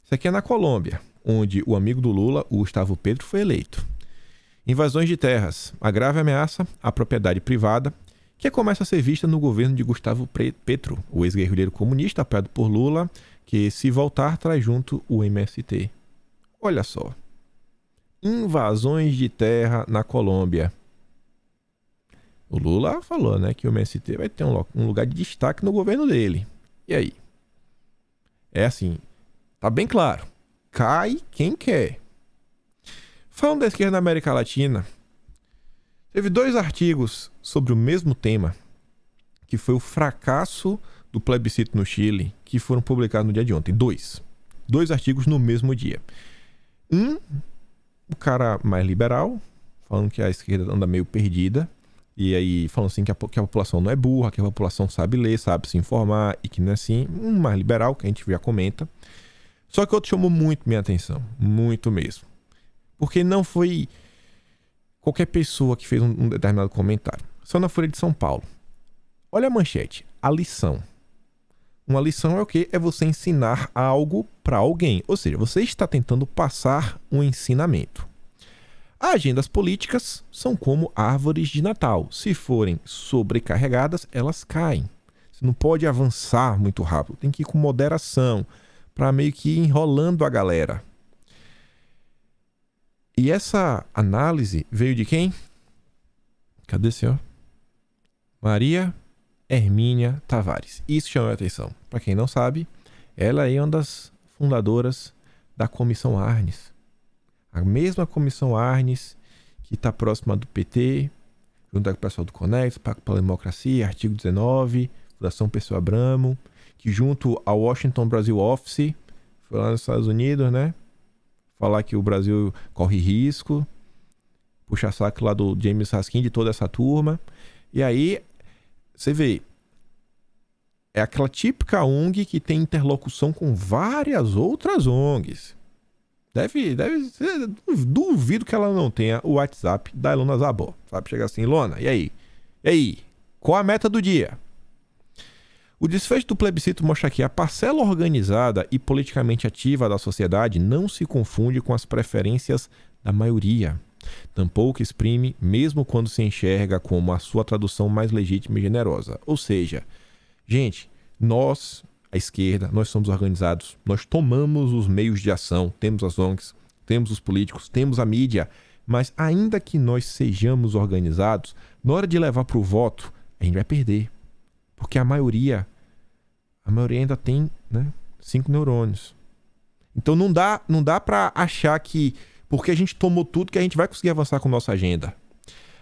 Isso aqui é na Colômbia, onde o amigo do Lula, o Gustavo Petro, foi eleito. Invasões de terras, a grave ameaça à propriedade privada, que começa a ser vista no governo de Gustavo Petro, o ex-guerrilheiro comunista apoiado por Lula, que se voltar traz junto o MST. Olha só. Invasões de terra na Colômbia. O Lula falou, né, que o MST vai ter um lugar de destaque no governo dele. E aí? É assim, tá bem claro. Cai quem quer. Falando da esquerda na América Latina, teve 2 artigos sobre o mesmo tema, que foi o fracasso do plebiscito no Chile, que foram publicados no dia de ontem. 2 artigos no mesmo dia. O cara mais liberal, falando que a esquerda anda meio perdida, e aí falando assim que a população não é burra, que a população sabe ler, sabe se informar, e que não é assim. Um mais liberal, que a gente já comenta. Só que outro chamou muito minha atenção, muito mesmo. Porque não foi qualquer pessoa que fez um determinado comentário. Só na Folha de São Paulo. Olha a manchete, a lição. Uma lição é o quê? É você ensinar algo para alguém. Ou seja, você está tentando passar um ensinamento. Agendas políticas são como árvores de Natal. Se forem sobrecarregadas, elas caem. Você não pode avançar muito rápido. Tem que ir com moderação, para meio que ir enrolando a galera. E essa análise veio de quem? Cadê o senhor? Maria Hermínia Tavares. Isso chama a atenção. Para quem não sabe, ela é uma das fundadoras da Comissão Arnes. A mesma Comissão Arnes que está próxima do PT, junto com o pessoal do Conexo, Pacto pela Democracia, Artigo 19, Fundação Pessoa Abramo, que junto ao Washington Brasil Office, foi lá nos Estados Unidos, né? Falar que o Brasil corre risco, puxa saco lá do James Raskin, de toda essa turma. E aí, você vê, é aquela típica ONG que tem interlocução com várias outras ONGs. Deve ser, duvido que ela não tenha o WhatsApp da Ilona Zabó. Sabe, chega assim, Ilona, e aí? Qual a meta do dia? O desfecho do plebiscito mostra que a parcela organizada e politicamente ativa da sociedade não se confunde com as preferências da maioria. Tampouco exprime, mesmo quando se enxerga como a sua tradução mais legítima e generosa. Ou seja, gente, nós, a esquerda, nós somos organizados, nós tomamos os meios de ação, temos as ONGs, temos os políticos, temos a mídia, mas ainda que nós sejamos organizados, na hora de levar para o voto, a gente vai perder. Porque a maioria ainda tem, né, 5 neurônios. Então não dá para achar que porque a gente tomou tudo que a gente vai conseguir avançar com nossa agenda.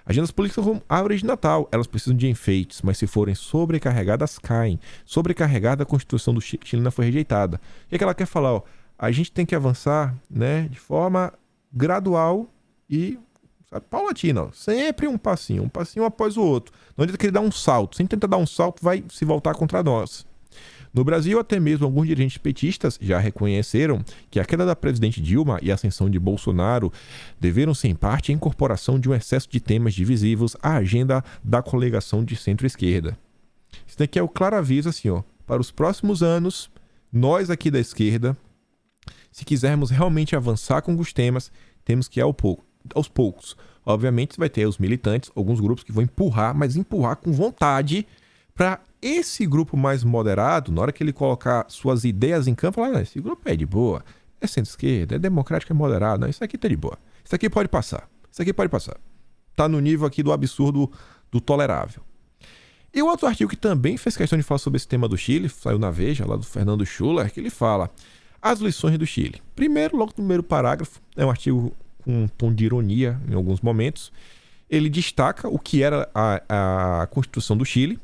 Agendas políticas são árvores de Natal, elas precisam de enfeites, mas se forem sobrecarregadas, caem. Sobrecarregada, a Constituição do Chile foi rejeitada. O que é que ela quer falar? Ó, a gente tem que avançar, né, de forma gradual e, sabe, paulatina. Ó. Sempre um passinho após o outro. Não adianta querer dar um salto. Se a gente tentar dar um salto, vai se voltar contra nós. No Brasil, até mesmo alguns dirigentes petistas já reconheceram que a queda da presidente Dilma e a ascensão de Bolsonaro deveram ser, em parte, a incorporação de um excesso de temas divisivos à agenda da coligação de centro-esquerda. Isso daqui é o claro aviso, assim, ó, para os próximos anos, nós aqui da esquerda, se quisermos realmente avançar com os temas, temos que ir aos poucos. Obviamente, vai ter os militantes, alguns grupos que vão empurrar, mas empurrar com vontade para esse grupo mais moderado, na hora que ele colocar suas ideias em campo, falar, esse grupo é de boa, é centro-esquerda, é democrático, é moderado, não, isso aqui tá de boa. Isso aqui pode passar. Tá no nível aqui do absurdo, do tolerável. E o outro artigo que também fez questão de falar sobre esse tema do Chile, saiu na Veja, lá do Fernando Schuller, que ele fala as lições do Chile. Primeiro, logo no primeiro parágrafo, é um artigo com um tom de ironia em alguns momentos, ele destaca o que era a Constituição do Chile.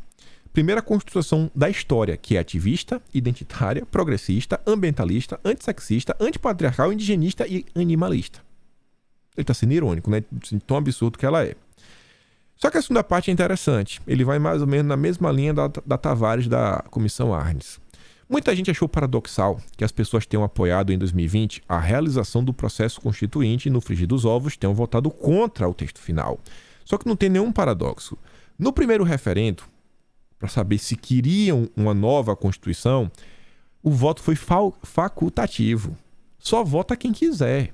Primeira Constituição da história, que é ativista, identitária, progressista, ambientalista, antissexista, antipatriarcal, indigenista e animalista. Ele está sendo irônico, né? Tão absurdo que ela é. Só que a segunda parte é interessante. Ele vai mais ou menos na mesma linha da Tavares da Comissão Arnes. Muita gente achou paradoxal que as pessoas tenham apoiado em 2020 a realização do processo constituinte e no frigir dos ovos tenham votado contra o texto final. Só que não tem nenhum paradoxo. No primeiro referendo, para saber se queriam uma nova Constituição, o voto foi facultativo. Só vota quem quiser.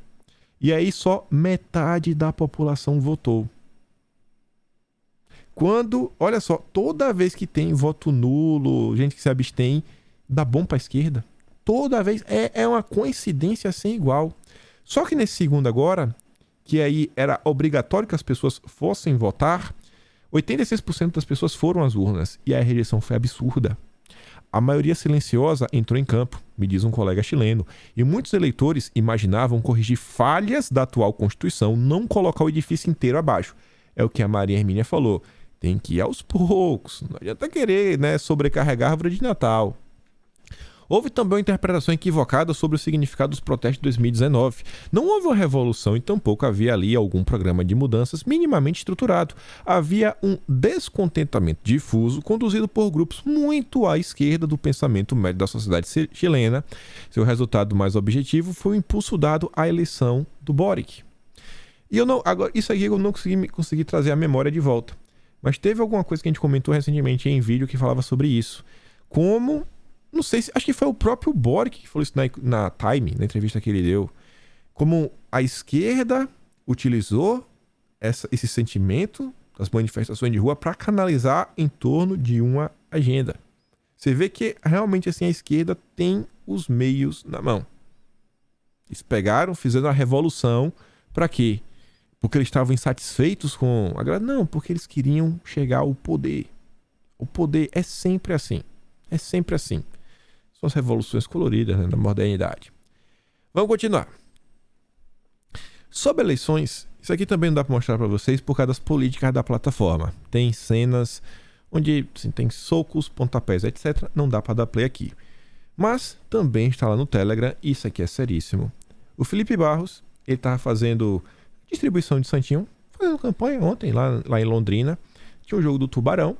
E aí só metade da população votou. Olha só, toda vez que tem voto nulo, gente que se abstém, dá bom para a esquerda. Toda vez. É uma coincidência sem igual. Só que nesse segundo agora, que aí era obrigatório que as pessoas fossem votar, 86% das pessoas foram às urnas e a rejeição foi absurda. A maioria silenciosa entrou em campo, me diz um colega chileno, e muitos eleitores imaginavam corrigir falhas da atual Constituição, não colocar o edifício inteiro abaixo. É o que a Maria Hermínia falou. Tem que ir aos poucos, não adianta querer, sobrecarregar a árvore de Natal. Houve também uma interpretação equivocada sobre o significado dos protestos de 2019. Não houve uma revolução e tampouco havia ali algum programa de mudanças minimamente estruturado. Havia um descontentamento difuso conduzido por grupos muito à esquerda do pensamento médio da sociedade chilena. Seu resultado mais objetivo foi o impulso dado à eleição do Boric. E agora, isso aqui eu não consegui trazer a memória de volta. Mas teve alguma coisa que a gente comentou recentemente em vídeo que falava sobre isso. Como... Não sei se... Acho que foi o próprio Boric que falou isso na Time, na entrevista que ele deu. Como a esquerda utilizou esse sentimento das manifestações de rua para canalizar em torno de uma agenda. Você vê que realmente assim a esquerda tem os meios na mão. Eles pegaram, fizeram a revolução. Para quê? Porque eles estavam insatisfeitos com a... Não, porque eles queriam chegar ao poder. O poder é sempre assim. É sempre assim. São as revoluções coloridas, da modernidade. Vamos continuar. Sobre eleições, isso aqui também não dá para mostrar para vocês por causa das políticas da plataforma. Tem cenas onde assim, tem socos, pontapés, etc. Não dá para dar play aqui. Mas também está lá no Telegram, e isso aqui é seríssimo. O Felipe Barros, ele estava fazendo distribuição de santinho, fazendo campanha ontem lá em Londrina. Tinha um jogo do Tubarão.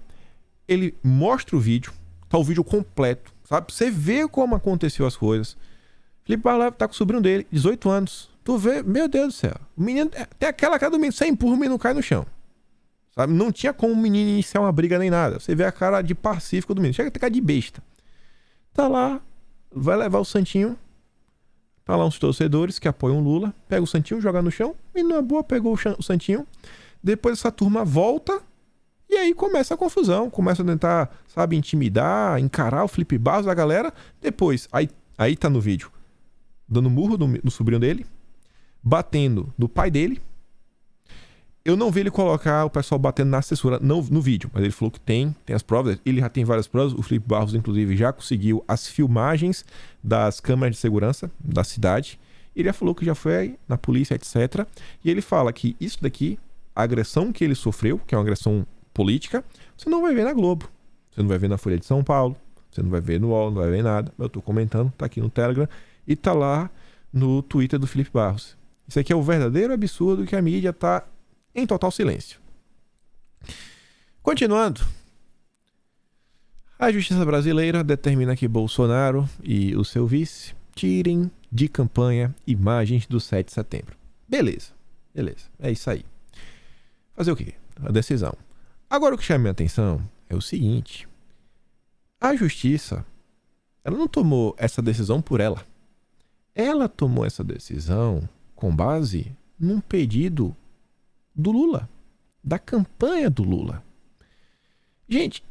Ele mostra o vídeo, tá o vídeo completo, sabe? Você vê como aconteceu as coisas. Felipe Barros tá com o sobrinho dele, 18 anos. Tu vê, meu Deus do céu. O menino tem aquela cara do menino, você empurra, o menino cai no chão. Sabe? Não tinha como o menino iniciar uma briga nem nada. Você vê a cara de pacífico do menino. Chega a ter cara de besta. Tá lá, vai levar o santinho. Tá lá uns torcedores que apoiam o Lula. Pega o santinho, joga no chão. E na boa pegou o santinho. Depois essa turma volta. E aí começa a confusão. Começa a tentar, sabe, intimidar, encarar o Felipe Barros, a galera. Depois, aí tá no vídeo. Dando murro no sobrinho dele. Batendo no pai dele. Eu não vi ele colocar o pessoal batendo na assessora no vídeo, mas ele falou que tem as provas. Ele já tem várias provas. O Felipe Barros, inclusive, já conseguiu as filmagens das câmeras de segurança da cidade. Ele já falou que já foi na polícia, etc. E ele fala que isso daqui, a agressão que ele sofreu, que é uma agressão política, você não vai ver na Globo. Você não vai ver na Folha de São Paulo. Você não vai ver no UOL, não vai ver nada. Eu tô comentando, tá aqui no Telegram. E tá lá no Twitter do Felipe Barros. Isso aqui é o verdadeiro absurdo que a mídia tá em total silêncio. Continuando. A justiça brasileira determina que Bolsonaro e o seu vice tirem de campanha imagens do 7 de setembro. Beleza. É isso aí. Fazer o quê? A decisão. Agora o que chama minha atenção é o seguinte. A justiça, ela não tomou essa decisão por ela. Ela tomou essa decisão com base num pedido do Lula, da campanha do Lula. Gente,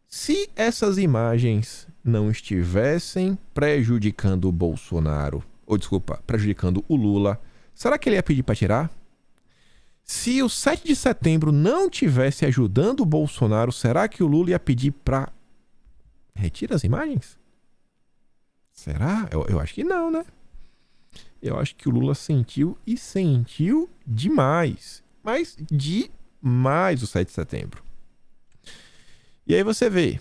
se essas imagens não estivessem prejudicando o Bolsonaro, prejudicando o Lula, será que ele ia pedir para tirar? Se o 7 de setembro não tivesse ajudando o Bolsonaro, será que o Lula ia pedir para retirar as imagens? Será? Eu acho que não, né? Eu acho que o Lula sentiu demais. Mas demais o 7 de setembro. E aí você vê,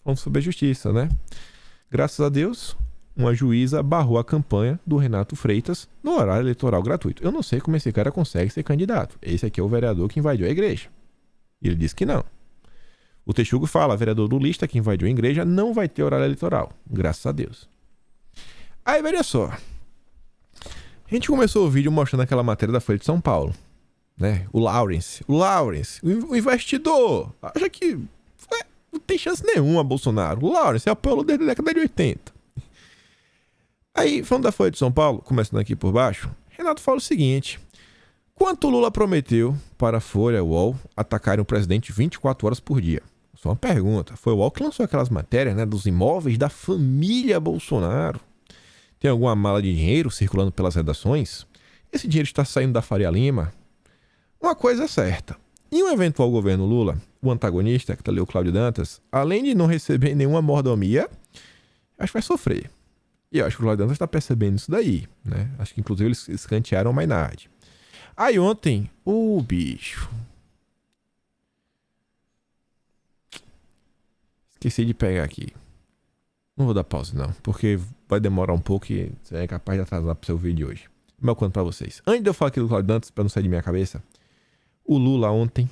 falando sobre a justiça, né? Graças a Deus, uma juíza barrou a campanha do Renato Freitas no horário eleitoral gratuito. Eu não sei como esse cara consegue ser candidato. Esse aqui é o vereador que invadiu a igreja. E ele disse que não. O Texugo fala, vereador lulista que invadiu a igreja não vai ter horário eleitoral. Graças a Deus. Aí, veja só. A gente começou o vídeo mostrando aquela matéria da Folha de São Paulo, né? O Lawrence, o investidor, acha que não tem chance nenhuma, Bolsonaro. O Lawrence apoiou desde a década de 80. Aí, falando da Folha de São Paulo, começando aqui por baixo, Renato fala o seguinte: quanto Lula prometeu para a Folha, o UOL, atacarem o presidente 24 horas por dia? Só uma pergunta. Foi o UOL que lançou aquelas matérias, né, dos imóveis da família Bolsonaro. tem alguma mala de dinheiro circulando pelas redações. Esse dinheiro está saindo da Faria Lima. Uma coisa é certa. Em um eventual governo Lula, o antagonista, que está ali o Cláudio Dantas, além de não receber nenhuma mordomia, acho que vai sofrer. E eu acho que o Cláudio Dantas está percebendo isso daí, né? Acho que inclusive eles escantearam o Maynard. Aí ontem, bicho. Esqueci de pegar aqui. Não vou dar pausa não, porque vai demorar um pouco e você é capaz de atrasar pro seu vídeo de hoje. Mas eu conto pra vocês. Antes de eu falar aqui do Cláudio Dantas, pra não sair de minha cabeça, o Lula ontem,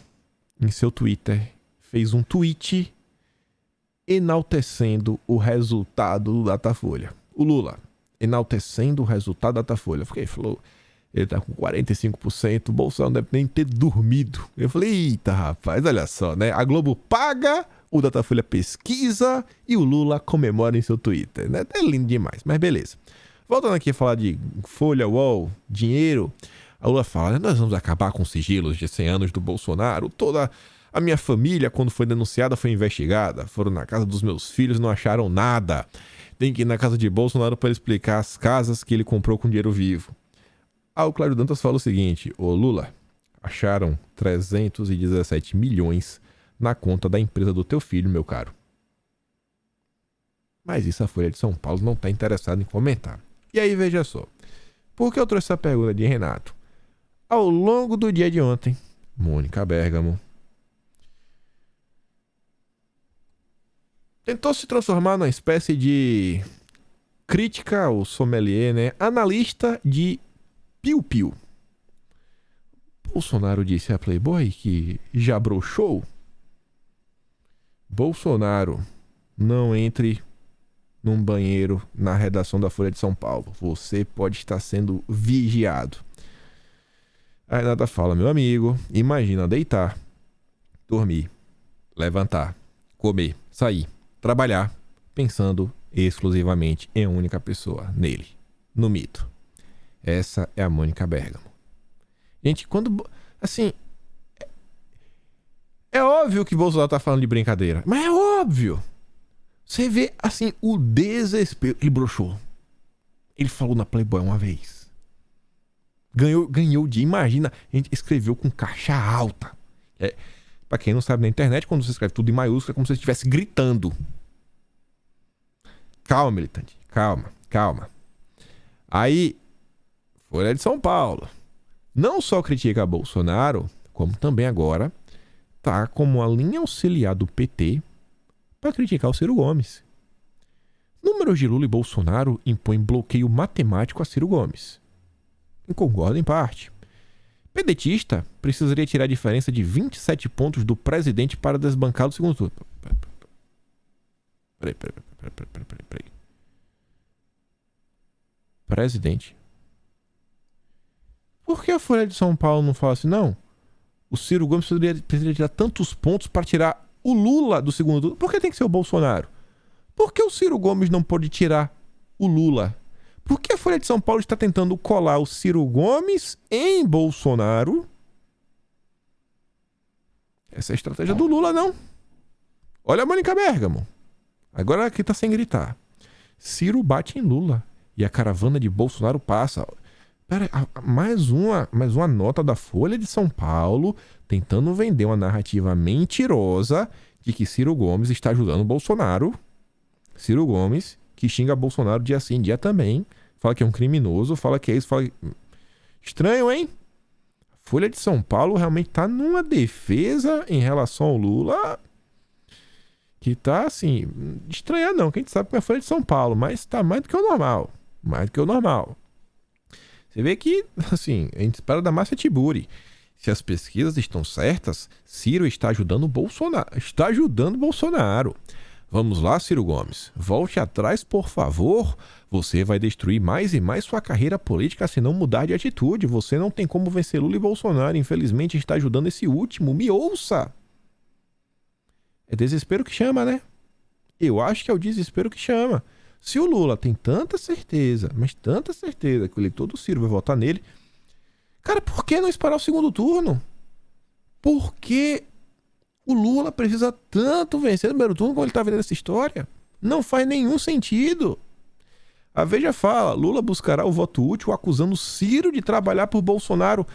em seu Twitter, fez um tweet enaltecendo o resultado do Datafolha. O Lula enaltecendo o resultado do Datafolha. Falou, ele tá com 45%, o Bolsonaro não deve nem ter dormido. Eu falei, eita rapaz, olha só, né? A Globo paga, o Datafolha pesquisa e o Lula comemora em seu Twitter, né? É lindo demais, mas beleza. Voltando aqui a falar de Folha, UOL, dinheiro, a Lula fala, nós vamos acabar com os sigilos de 100 anos do Bolsonaro. Toda a minha família, quando foi denunciada, foi investigada. Foram na casa dos meus filhos, não acharam nada. Tem que ir na casa de Bolsonaro para explicar as casas que ele comprou com dinheiro vivo. O Cláudio Dantas fala o seguinte, Lula, acharam 317 milhões na conta da empresa do teu filho, meu caro. Mas isso a Folha de São Paulo não está interessada em comentar. E aí, veja só. Por que eu trouxe essa pergunta de Renato? Ao longo do dia de ontem, Mônica Bergamo tentou se transformar numa espécie de crítica ao sommelier, né? Analista de piu-piu. Bolsonaro disse a Playboy que já broxou. Bolsonaro, não entre num banheiro na redação da Folha de São Paulo. Você pode estar sendo vigiado. A Renata fala, meu amigo, imagina deitar, dormir, levantar, comer, sair, trabalhar, pensando exclusivamente em uma única pessoa, nele, no mito. Essa é a Mônica Bergamo. Gente, quando... Assim... É óbvio que Bolsonaro tá falando de brincadeira. Mas é óbvio. Você vê, assim, o desespero. Ele broxou. Ele falou na Playboy uma vez. Ganhou de... Imagina, a gente escreveu com caixa alta. Pra quem não sabe, na internet, quando você escreve tudo em maiúscula, é como se você estivesse gritando. Calma, militante. Calma. Aí... Folha de São Paulo. Não só critica Bolsonaro, como também agora tá como a linha auxiliar do PT para criticar o Ciro Gomes. Números de Lula e Bolsonaro impõem bloqueio matemático a Ciro Gomes. E concordo em parte. Pedetista precisaria tirar a diferença de 27 pontos do presidente para desbancar do segundo turno. Peraí. Presidente. Por que a Folha de São Paulo não fala assim, não? O Ciro Gomes precisaria tirar tantos pontos para tirar o Lula do segundo turno. Por que tem que ser o Bolsonaro? Por que o Ciro Gomes não pode tirar o Lula? Por que a Folha de São Paulo está tentando colar o Ciro Gomes em Bolsonaro? Essa é a estratégia do Lula, não. Olha a Mônica Bergamo. Agora aqui tá sem gritar. Ciro bate em Lula e a caravana de Bolsonaro passa. Pera, mais uma nota da Folha de São Paulo tentando vender uma narrativa mentirosa de que Ciro Gomes está ajudando o Bolsonaro. Ciro Gomes, que xinga Bolsonaro dia sim, dia também. Fala que é um criminoso, fala que é isso. Estranho, hein? A Folha de São Paulo realmente tá numa defesa em relação ao Lula que tá assim... Estranha não, que a gente sabe que é a Folha de São Paulo, mas tá mais do que o normal. Você vê que, assim, a gente espera da Márcia Tiburi. Se as pesquisas estão certas, Ciro está ajudando o Bolsonaro. Vamos lá, Ciro Gomes. Volte atrás, por favor. Você vai destruir mais e mais sua carreira política se não mudar de atitude. Você não tem como vencer Lula e Bolsonaro. Infelizmente, está ajudando esse último. Me ouça. É desespero que chama, né? Eu acho que é o desespero que chama. Se o Lula tem tanta certeza, mas tanta certeza que o eleitor do Ciro vai votar nele, cara, por que não esperar o segundo turno? Por que o Lula precisa tanto vencer no primeiro turno como ele tá vendo essa história? Não faz nenhum sentido. A Veja fala, Lula buscará o voto útil acusando Ciro de trabalhar por Bolsonaro.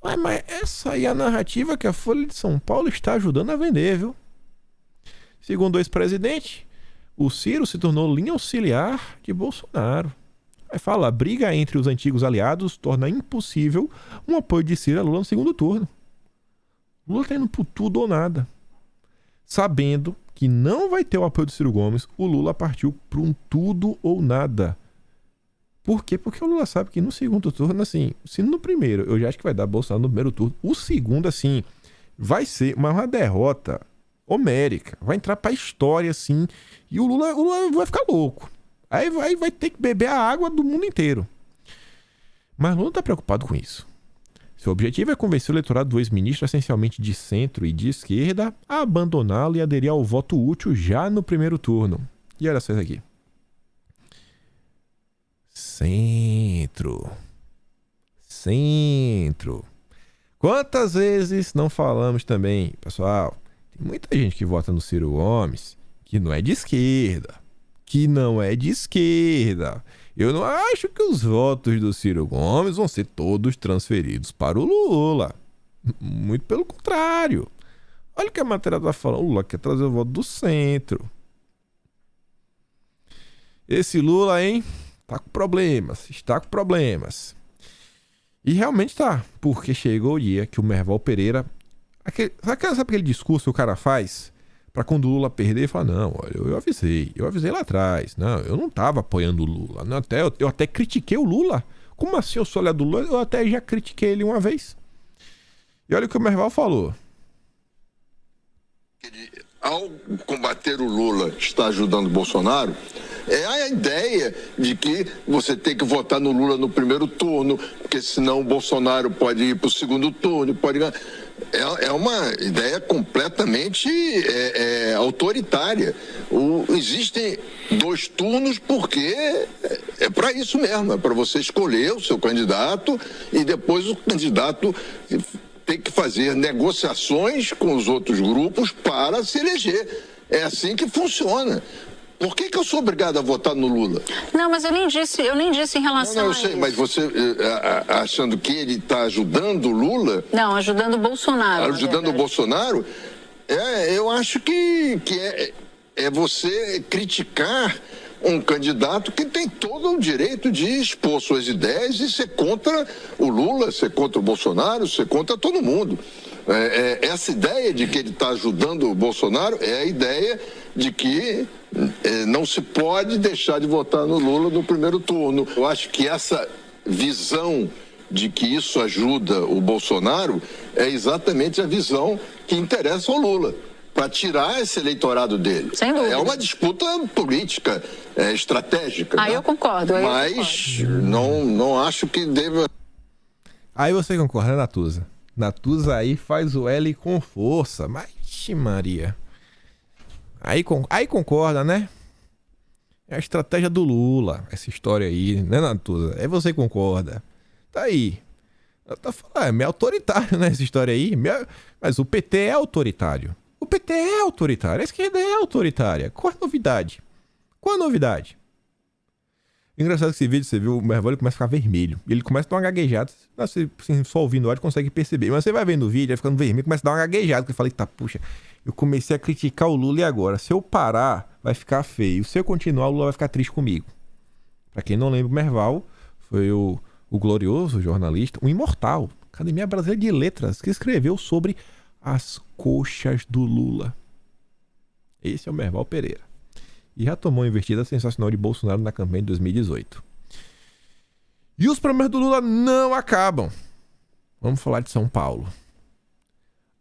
Ué, mas essa aí é a narrativa que a Folha de São Paulo está ajudando a vender, viu? Segundo o ex-presidente, o Ciro se tornou linha auxiliar de Bolsonaro. Aí fala, a briga entre os antigos aliados torna impossível um apoio de Ciro a Lula no segundo turno. Lula tá indo por tudo ou nada. Sabendo que não vai ter o apoio do Ciro Gomes, o Lula partiu para um tudo ou nada. Por quê? Porque o Lula sabe que no segundo turno, assim, se no primeiro, eu já acho que vai dar Bolsonaro no primeiro turno, o segundo, assim, vai ser uma derrota homérica. Vai entrar pra história, assim, e o Lula vai ficar louco. Aí vai ter que beber a água do mundo inteiro. Mas o Lula não tá preocupado com isso. Seu objetivo é convencer o eleitorado do ex-ministro, essencialmente de centro e de esquerda, a abandoná-lo e aderir ao voto útil já no primeiro turno. E olha só isso aqui. Centro. Quantas vezes não falamos também, pessoal, tem muita gente que vota no Ciro Gomes que não é de esquerda. Eu não acho que os votos do Ciro Gomes vão ser todos transferidos para o Lula. Muito pelo contrário. Olha o que a matéria está falando. O Lula quer trazer o voto do centro. Esse Lula, hein? Está com problemas. E realmente tá. Porque chegou o dia que o Merval Pereira... Sabe aquele discurso que o cara faz? Pra quando o Lula perder, falar, não, olha, eu avisei lá atrás. Não, eu não tava apoiando o Lula. Não, eu até critiquei o Lula. Como assim eu sou aliado do Lula? Eu até já critiquei ele uma vez. E olha o que o Merval falou. Ao combater o Lula, está ajudando o Bolsonaro, é a ideia de que você tem que votar no Lula no primeiro turno, porque senão o Bolsonaro pode ir para o segundo turno, pode ganhar. É uma ideia completamente autoritária. Existem 2 turnos porque é para isso mesmo, é para você escolher o seu candidato e depois o candidato tem que fazer negociações com os outros grupos para se eleger. É assim que funciona. Por que eu sou obrigado a votar no Lula? Não, mas eu nem disse em relação eu a sei, isso. mas você achando que ele está ajudando o Lula? Não, ajudando o Bolsonaro. Ajudando o Bolsonaro? Eu acho que é você criticar um candidato que tem todo o direito de expor suas ideias e ser contra o Lula, ser contra o Bolsonaro, ser contra todo mundo. Essa ideia de que ele está ajudando o Bolsonaro é a ideia de que não se pode deixar de votar no Lula no primeiro turno. Eu acho que essa visão de que isso ajuda o Bolsonaro é exatamente a visão que interessa ao Lula, para tirar esse eleitorado dele. Sem dúvida. É uma disputa política, estratégica. Né? Eu concordo. Mas não acho que deva... Aí você concorda, né, Natuza? Natuza aí faz o L com força. Mas, Maria... Aí concorda, né? É a estratégia do Lula, essa história aí, né, Natuza? Aí você concorda. Tá aí. Tá falando, é meio autoritário, né, essa história aí. Mas o PT é autoritário. A esquerda é autoritária. Qual a novidade? Engraçado que esse vídeo, você viu, o Merval começa a ficar vermelho. Ele começa a dar uma gaguejada. Você, assim, só ouvindo o áudio, consegue perceber. Mas você vai vendo o vídeo, vai ficando vermelho, começa a dar uma gaguejada. Que eu falei, tá, puxa, eu comecei a criticar o Lula e agora? Se eu parar, vai ficar feio. Se eu continuar, o Lula vai ficar triste comigo. Pra quem não lembra, o Merval foi o glorioso jornalista, o imortal, Academia Brasileira de Letras, que escreveu sobre as coxas do Lula. Esse é o Merval Pereira. E já tomou uma investida sensacional de Bolsonaro na campanha de 2018. E os problemas do Lula não acabam. Vamos falar de São Paulo.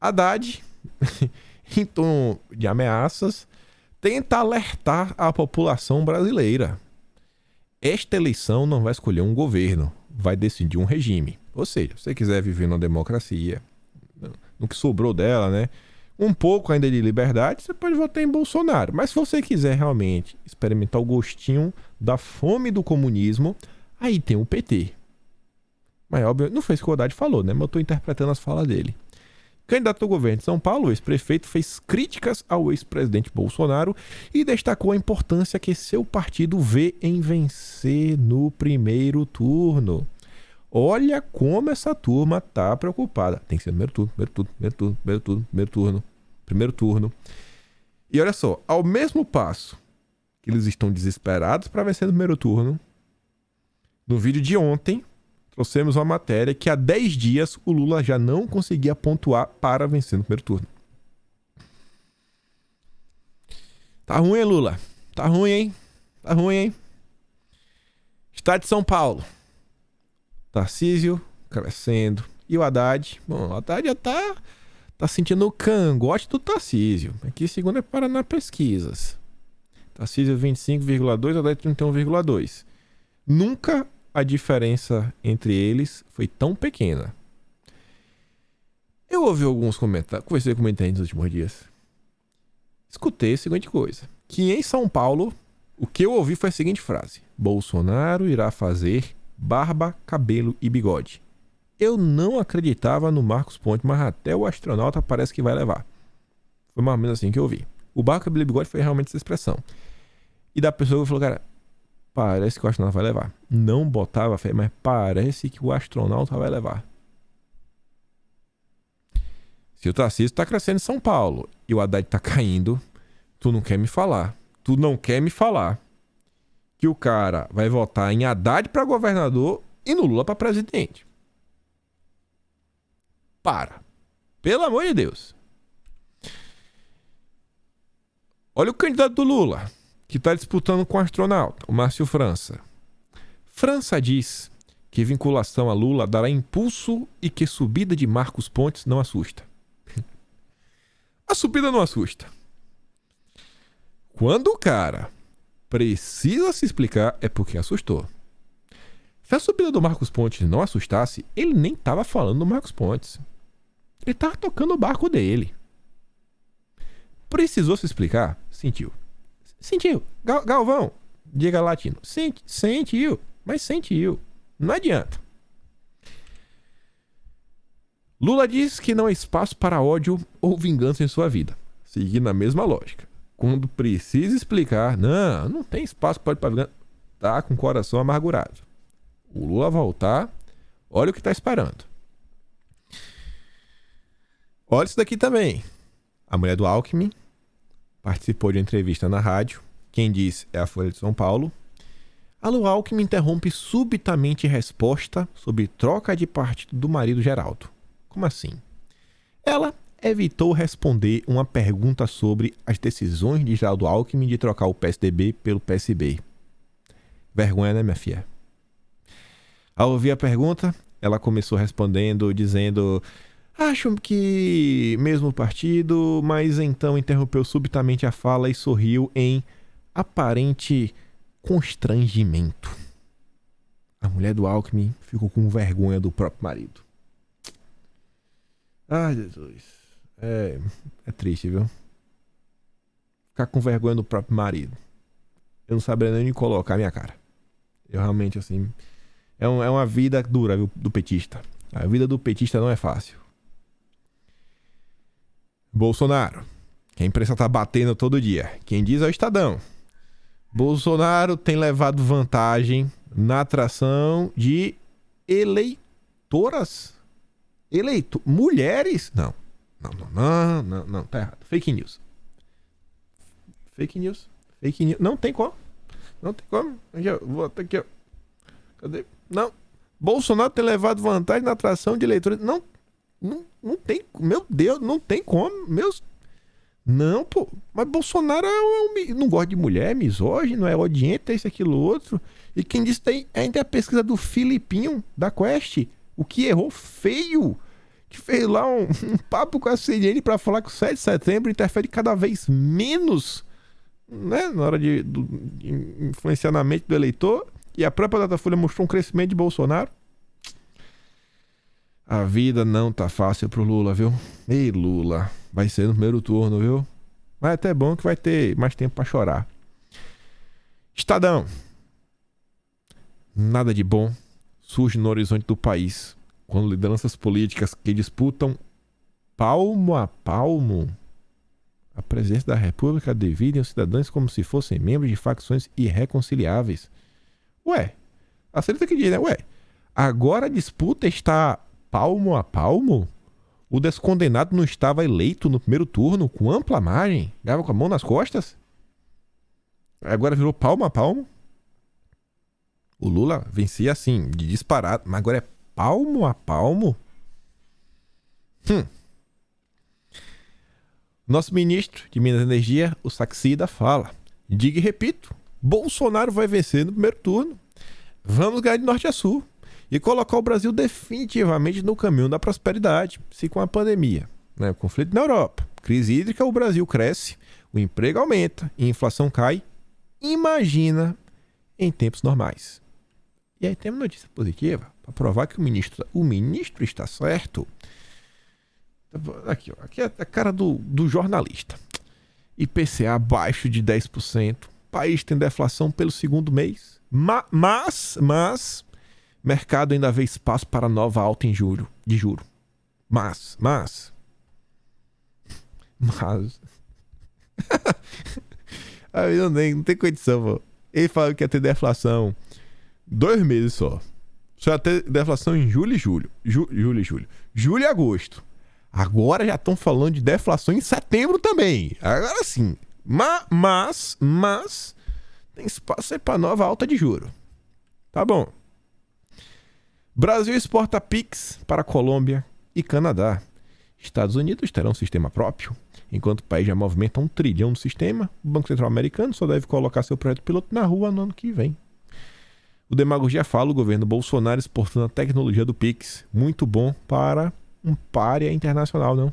Haddad, em tom de ameaças, tenta alertar a população brasileira. Esta eleição não vai escolher um governo, vai decidir um regime. Ou seja, se você quiser viver numa democracia, no que sobrou dela, né? Um pouco ainda de liberdade, você pode votar em Bolsonaro. Mas se você quiser realmente experimentar o gostinho da fome do comunismo, aí tem o PT. Mas óbvio, não foi isso que o Haddad falou, né? Mas eu tô interpretando as falas dele. Candidato ao governo de São Paulo, o ex-prefeito fez críticas ao ex-presidente Bolsonaro e destacou a importância que seu partido vê em vencer no primeiro turno. Olha como essa turma tá preocupada. Tem que ser no primeiro turno. E olha só, ao mesmo passo que eles estão desesperados para vencer no primeiro turno, no vídeo de ontem, trouxemos uma matéria que há 10 dias o Lula já não conseguia pontuar para vencer no primeiro turno. Tá ruim, hein, Lula? Tá ruim, hein? Tá ruim, hein? Estado de São Paulo. Tarcísio crescendo. E o Haddad? Bom, o Haddad já tá sentindo o cangote do Tarcísio. Aqui, segundo é Paraná Pesquisas. Tarcísio 25,2, Haddad 31,2. Nunca a diferença entre eles foi tão pequena. Eu ouvi alguns comentários, conversei com muita gente nos últimos dias. Escutei a seguinte coisa, que em São Paulo, o que eu ouvi foi a seguinte frase: Bolsonaro irá fazer barba, cabelo e bigode. Eu não acreditava no Marcos Pontes, mas até o astronauta parece que vai levar. Foi mais ou menos assim que eu ouvi. O barba, cabelo e bigode foi realmente essa expressão. E da pessoa que falou, cara, parece que o astronauta vai levar. Não botava fé, mas parece que o astronauta vai levar. Se o Tarcísio tá crescendo em São Paulo e o Haddad tá caindo, tu não quer me falar que o cara vai votar em Haddad para governador e no Lula para presidente. Para. Pelo amor de Deus. Olha o candidato do Lula, que está disputando com o astronauta, o Márcio França. França diz que vinculação a Lula dará impulso e que subida de Marcos Pontes não assusta. A subida não assusta. Quando o cara precisa se explicar, é porque assustou. Se a subida do Marcos Pontes não assustasse, ele nem estava falando do Marcos Pontes. Ele estava tocando o barco dele. Precisou se explicar? Sentiu. Galvão, diga latino. Sentiu. Mas sentiu. Não adianta. Lula diz que não há espaço para ódio ou vingança em sua vida. Seguindo a mesma lógica. Quando precisa explicar, não tem espaço para vingança. Tá com o coração amargurado. O Lula voltar, olha o que tá esperando. Olha isso daqui também. A mulher do Alckmin participou de uma entrevista na rádio. Quem diz é a Folha de São Paulo. A Lu Alckmin interrompe subitamente resposta sobre troca de partido do marido Geraldo. Como assim? Ela evitou responder uma pergunta sobre as decisões de Geraldo Alckmin de trocar o PSDB pelo PSB. Vergonha, né, minha filha? Ao ouvir a pergunta, ela começou respondendo, dizendo: acho que mesmo partido, mas então interrompeu subitamente a fala e sorriu em aparente constrangimento. A mulher do Alckmin ficou com vergonha do próprio marido. Ai, Jesus. É triste, viu? Ficar com vergonha do próprio marido. Eu não saberia nem colocar a minha cara. Eu realmente, assim... É uma vida dura, viu, do petista. A vida do petista não é fácil. Bolsonaro. Que a imprensa tá batendo todo dia. Quem diz é o Estadão. Bolsonaro tem levado vantagem na atração de eleitoras. Mulheres? Não, tá errado. Fake news. Não tem como. Eu vou até aqui, ó. Cadê? Não. Bolsonaro tem levado vantagem na atração de eleitores. Não tem. Meu Deus, não tem como. Não, pô. Mas Bolsonaro não gosta de mulher, misógino, é odiento, é isso, aquilo, outro. E quem disse tem ainda a pesquisa do Filipinho, da Quest. O que errou feio. Que fez lá um papo com a CNN pra falar que o 7 de setembro interfere cada vez menos, né, na hora de influenciar na mente do eleitor. E a própria Datafolha mostrou um crescimento de Bolsonaro. A vida não tá fácil pro Lula, viu? Ei, Lula, vai ser no primeiro turno, viu? Mas é até bom que vai ter mais tempo pra chorar. Estadão. Nada de bom surge no horizonte do país quando lideranças políticas que disputam palmo a palmo, a presidência da República divide os cidadãos como se fossem membros de facções irreconciliáveis. Ué, a Celita que diz, né? Ué, agora a disputa está palmo a palmo? O descondenado não estava eleito no primeiro turno com ampla margem? Dava com a mão nas costas? Agora virou palmo a palmo? O Lula vencia assim, de disparado, mas agora é palmo a palmo? Nosso ministro de Minas e Energia, o Saxida, fala: diga e repito, Bolsonaro vai vencer no primeiro turno. Vamos ganhar de norte a sul e colocar o Brasil definitivamente no caminho da prosperidade. Se com a pandemia, né, o conflito na Europa, crise hídrica, o Brasil cresce, o emprego aumenta e a inflação cai, imagina em tempos normais. E aí temos notícia positiva para provar que o ministro está certo. Aqui, ó, aqui é a cara do jornalista. IPCA abaixo de 10%. País tem deflação pelo segundo mês. Mas mercado ainda vê espaço para nova alta de juro. Mas aí não tem condição, pô. Ele falou que ia ter deflação 2 meses só. Só ia ter deflação em julho e julho. Julho e agosto. Agora já estão falando de deflação em setembro também. Agora sim. Mas tem espaço aí para nova alta de juro. Tá bom. Brasil exporta Pix para Colômbia e Canadá. Estados Unidos terão um sistema próprio. Enquanto o país já movimenta 1 trilhão no sistema, o Banco Central Americano só deve colocar seu projeto piloto na rua no ano que vem. O Demagogia fala: o governo Bolsonaro exportando a tecnologia do Pix. Muito bom para um pária internacional, não?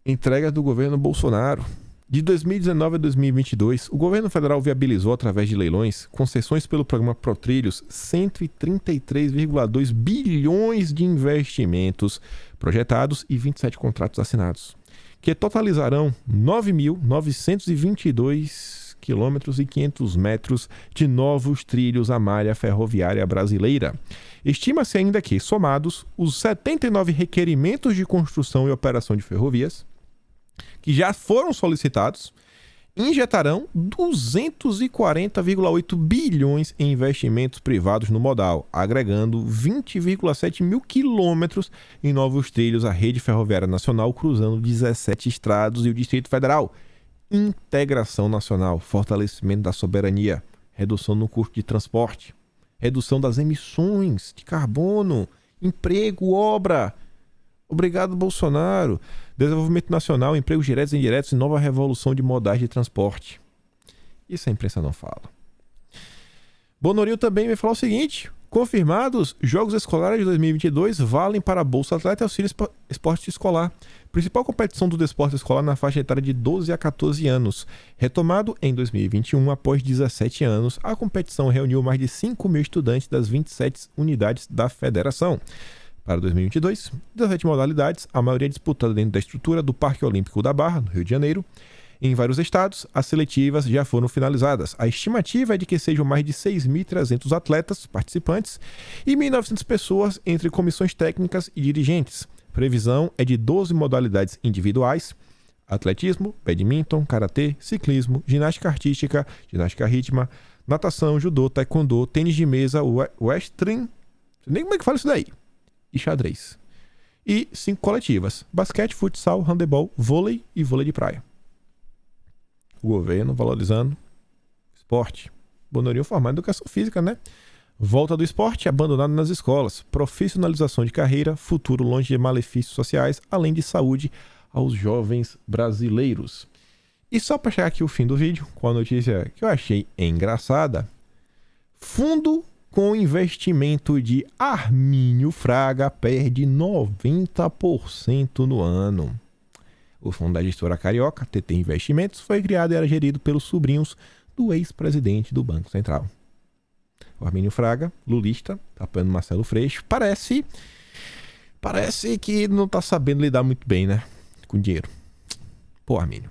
Entrega do governo Bolsonaro. De 2019 a 2022, o governo federal viabilizou, através de leilões, concessões pelo programa ProTrilhos, 133,2 bilhões de investimentos projetados e 27 contratos assinados, que totalizarão 9.922 quilômetros e 500 metros de novos trilhos à malha ferroviária brasileira. Estima-se ainda que, somados, os 79 requerimentos de construção e operação de ferrovias, que já foram solicitados, injetarão 240,8 bilhões em investimentos privados no modal, agregando 20,7 mil quilômetros em novos trilhos à rede ferroviária nacional, cruzando 17 estrados e o Distrito Federal. Integração nacional, fortalecimento da soberania, redução no custo de transporte, redução das emissões de carbono, emprego, obra. Obrigado, Bolsonaro. Desenvolvimento nacional, empregos diretos e indiretos e nova revolução de modais de transporte. Isso a imprensa não fala. Bonoril também vai falar o seguinte: confirmados, Jogos Escolares de 2022 valem para Bolsa Atleta e Auxílio Esporte Escolar. Principal competição do desporto escolar na faixa etária de 12 a 14 anos. Retomado em 2021, após 17 anos, a competição reuniu mais de 5 mil estudantes das 27 unidades da federação. Para 2022, 17 modalidades, a maioria disputada dentro da estrutura do Parque Olímpico da Barra, no Rio de Janeiro. Em vários estados, as seletivas já foram finalizadas. A estimativa é de que sejam mais de 6.300 atletas participantes e 1.900 pessoas entre comissões técnicas e dirigentes. Previsão é de 12 modalidades individuais: atletismo, badminton, karatê, ciclismo, ginástica artística, ginástica rítmica, natação, judô, taekwondo, tênis de mesa, wrestling, não sei nem como é que fala isso daí, e xadrez. E 5 coletivas: basquete, futsal, handebol, vôlei e vôlei de praia. O governo valorizando esporte. Bonorinho formado em educação física, né? Volta do esporte abandonado nas escolas. Profissionalização de carreira, futuro longe de malefícios sociais, além de saúde aos jovens brasileiros. E só para chegar aqui o fim do vídeo, com a notícia que eu achei engraçada: fundo com investimento de Armínio Fraga perde 90% no ano. O fundo da gestora carioca, TT Investimentos, foi criado e era gerido pelos sobrinhos do ex-presidente do Banco Central. O Armínio Fraga, lulista, tá apoiando Marcelo Freixo, parece que não tá sabendo lidar muito bem, né, com dinheiro. Pô, Armínio.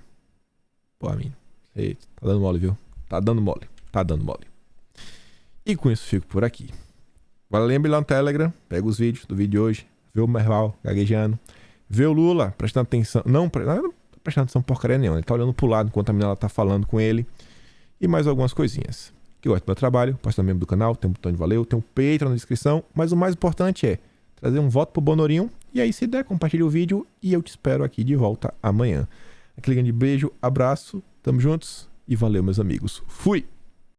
Você tá dando mole, viu? Tá dando mole. E com isso fico por aqui. Lembre lá no Telegram, pega os vídeos do vídeo de hoje, vê o Merval gaguejando, vê o Lula prestando atenção, não prestando atenção porcaria nenhuma, ele tá olhando pro lado enquanto a menina tá falando com ele, e mais algumas coisinhas. Que gosta do meu trabalho, pode ser membro do canal, tem um botão de valeu, tem um Patreon na descrição, mas o mais importante é trazer um voto pro Bonorinho, e aí se der, compartilha o vídeo, e eu te espero aqui de volta amanhã. Aquele grande beijo, abraço, tamo juntos, e valeu meus amigos. Fui!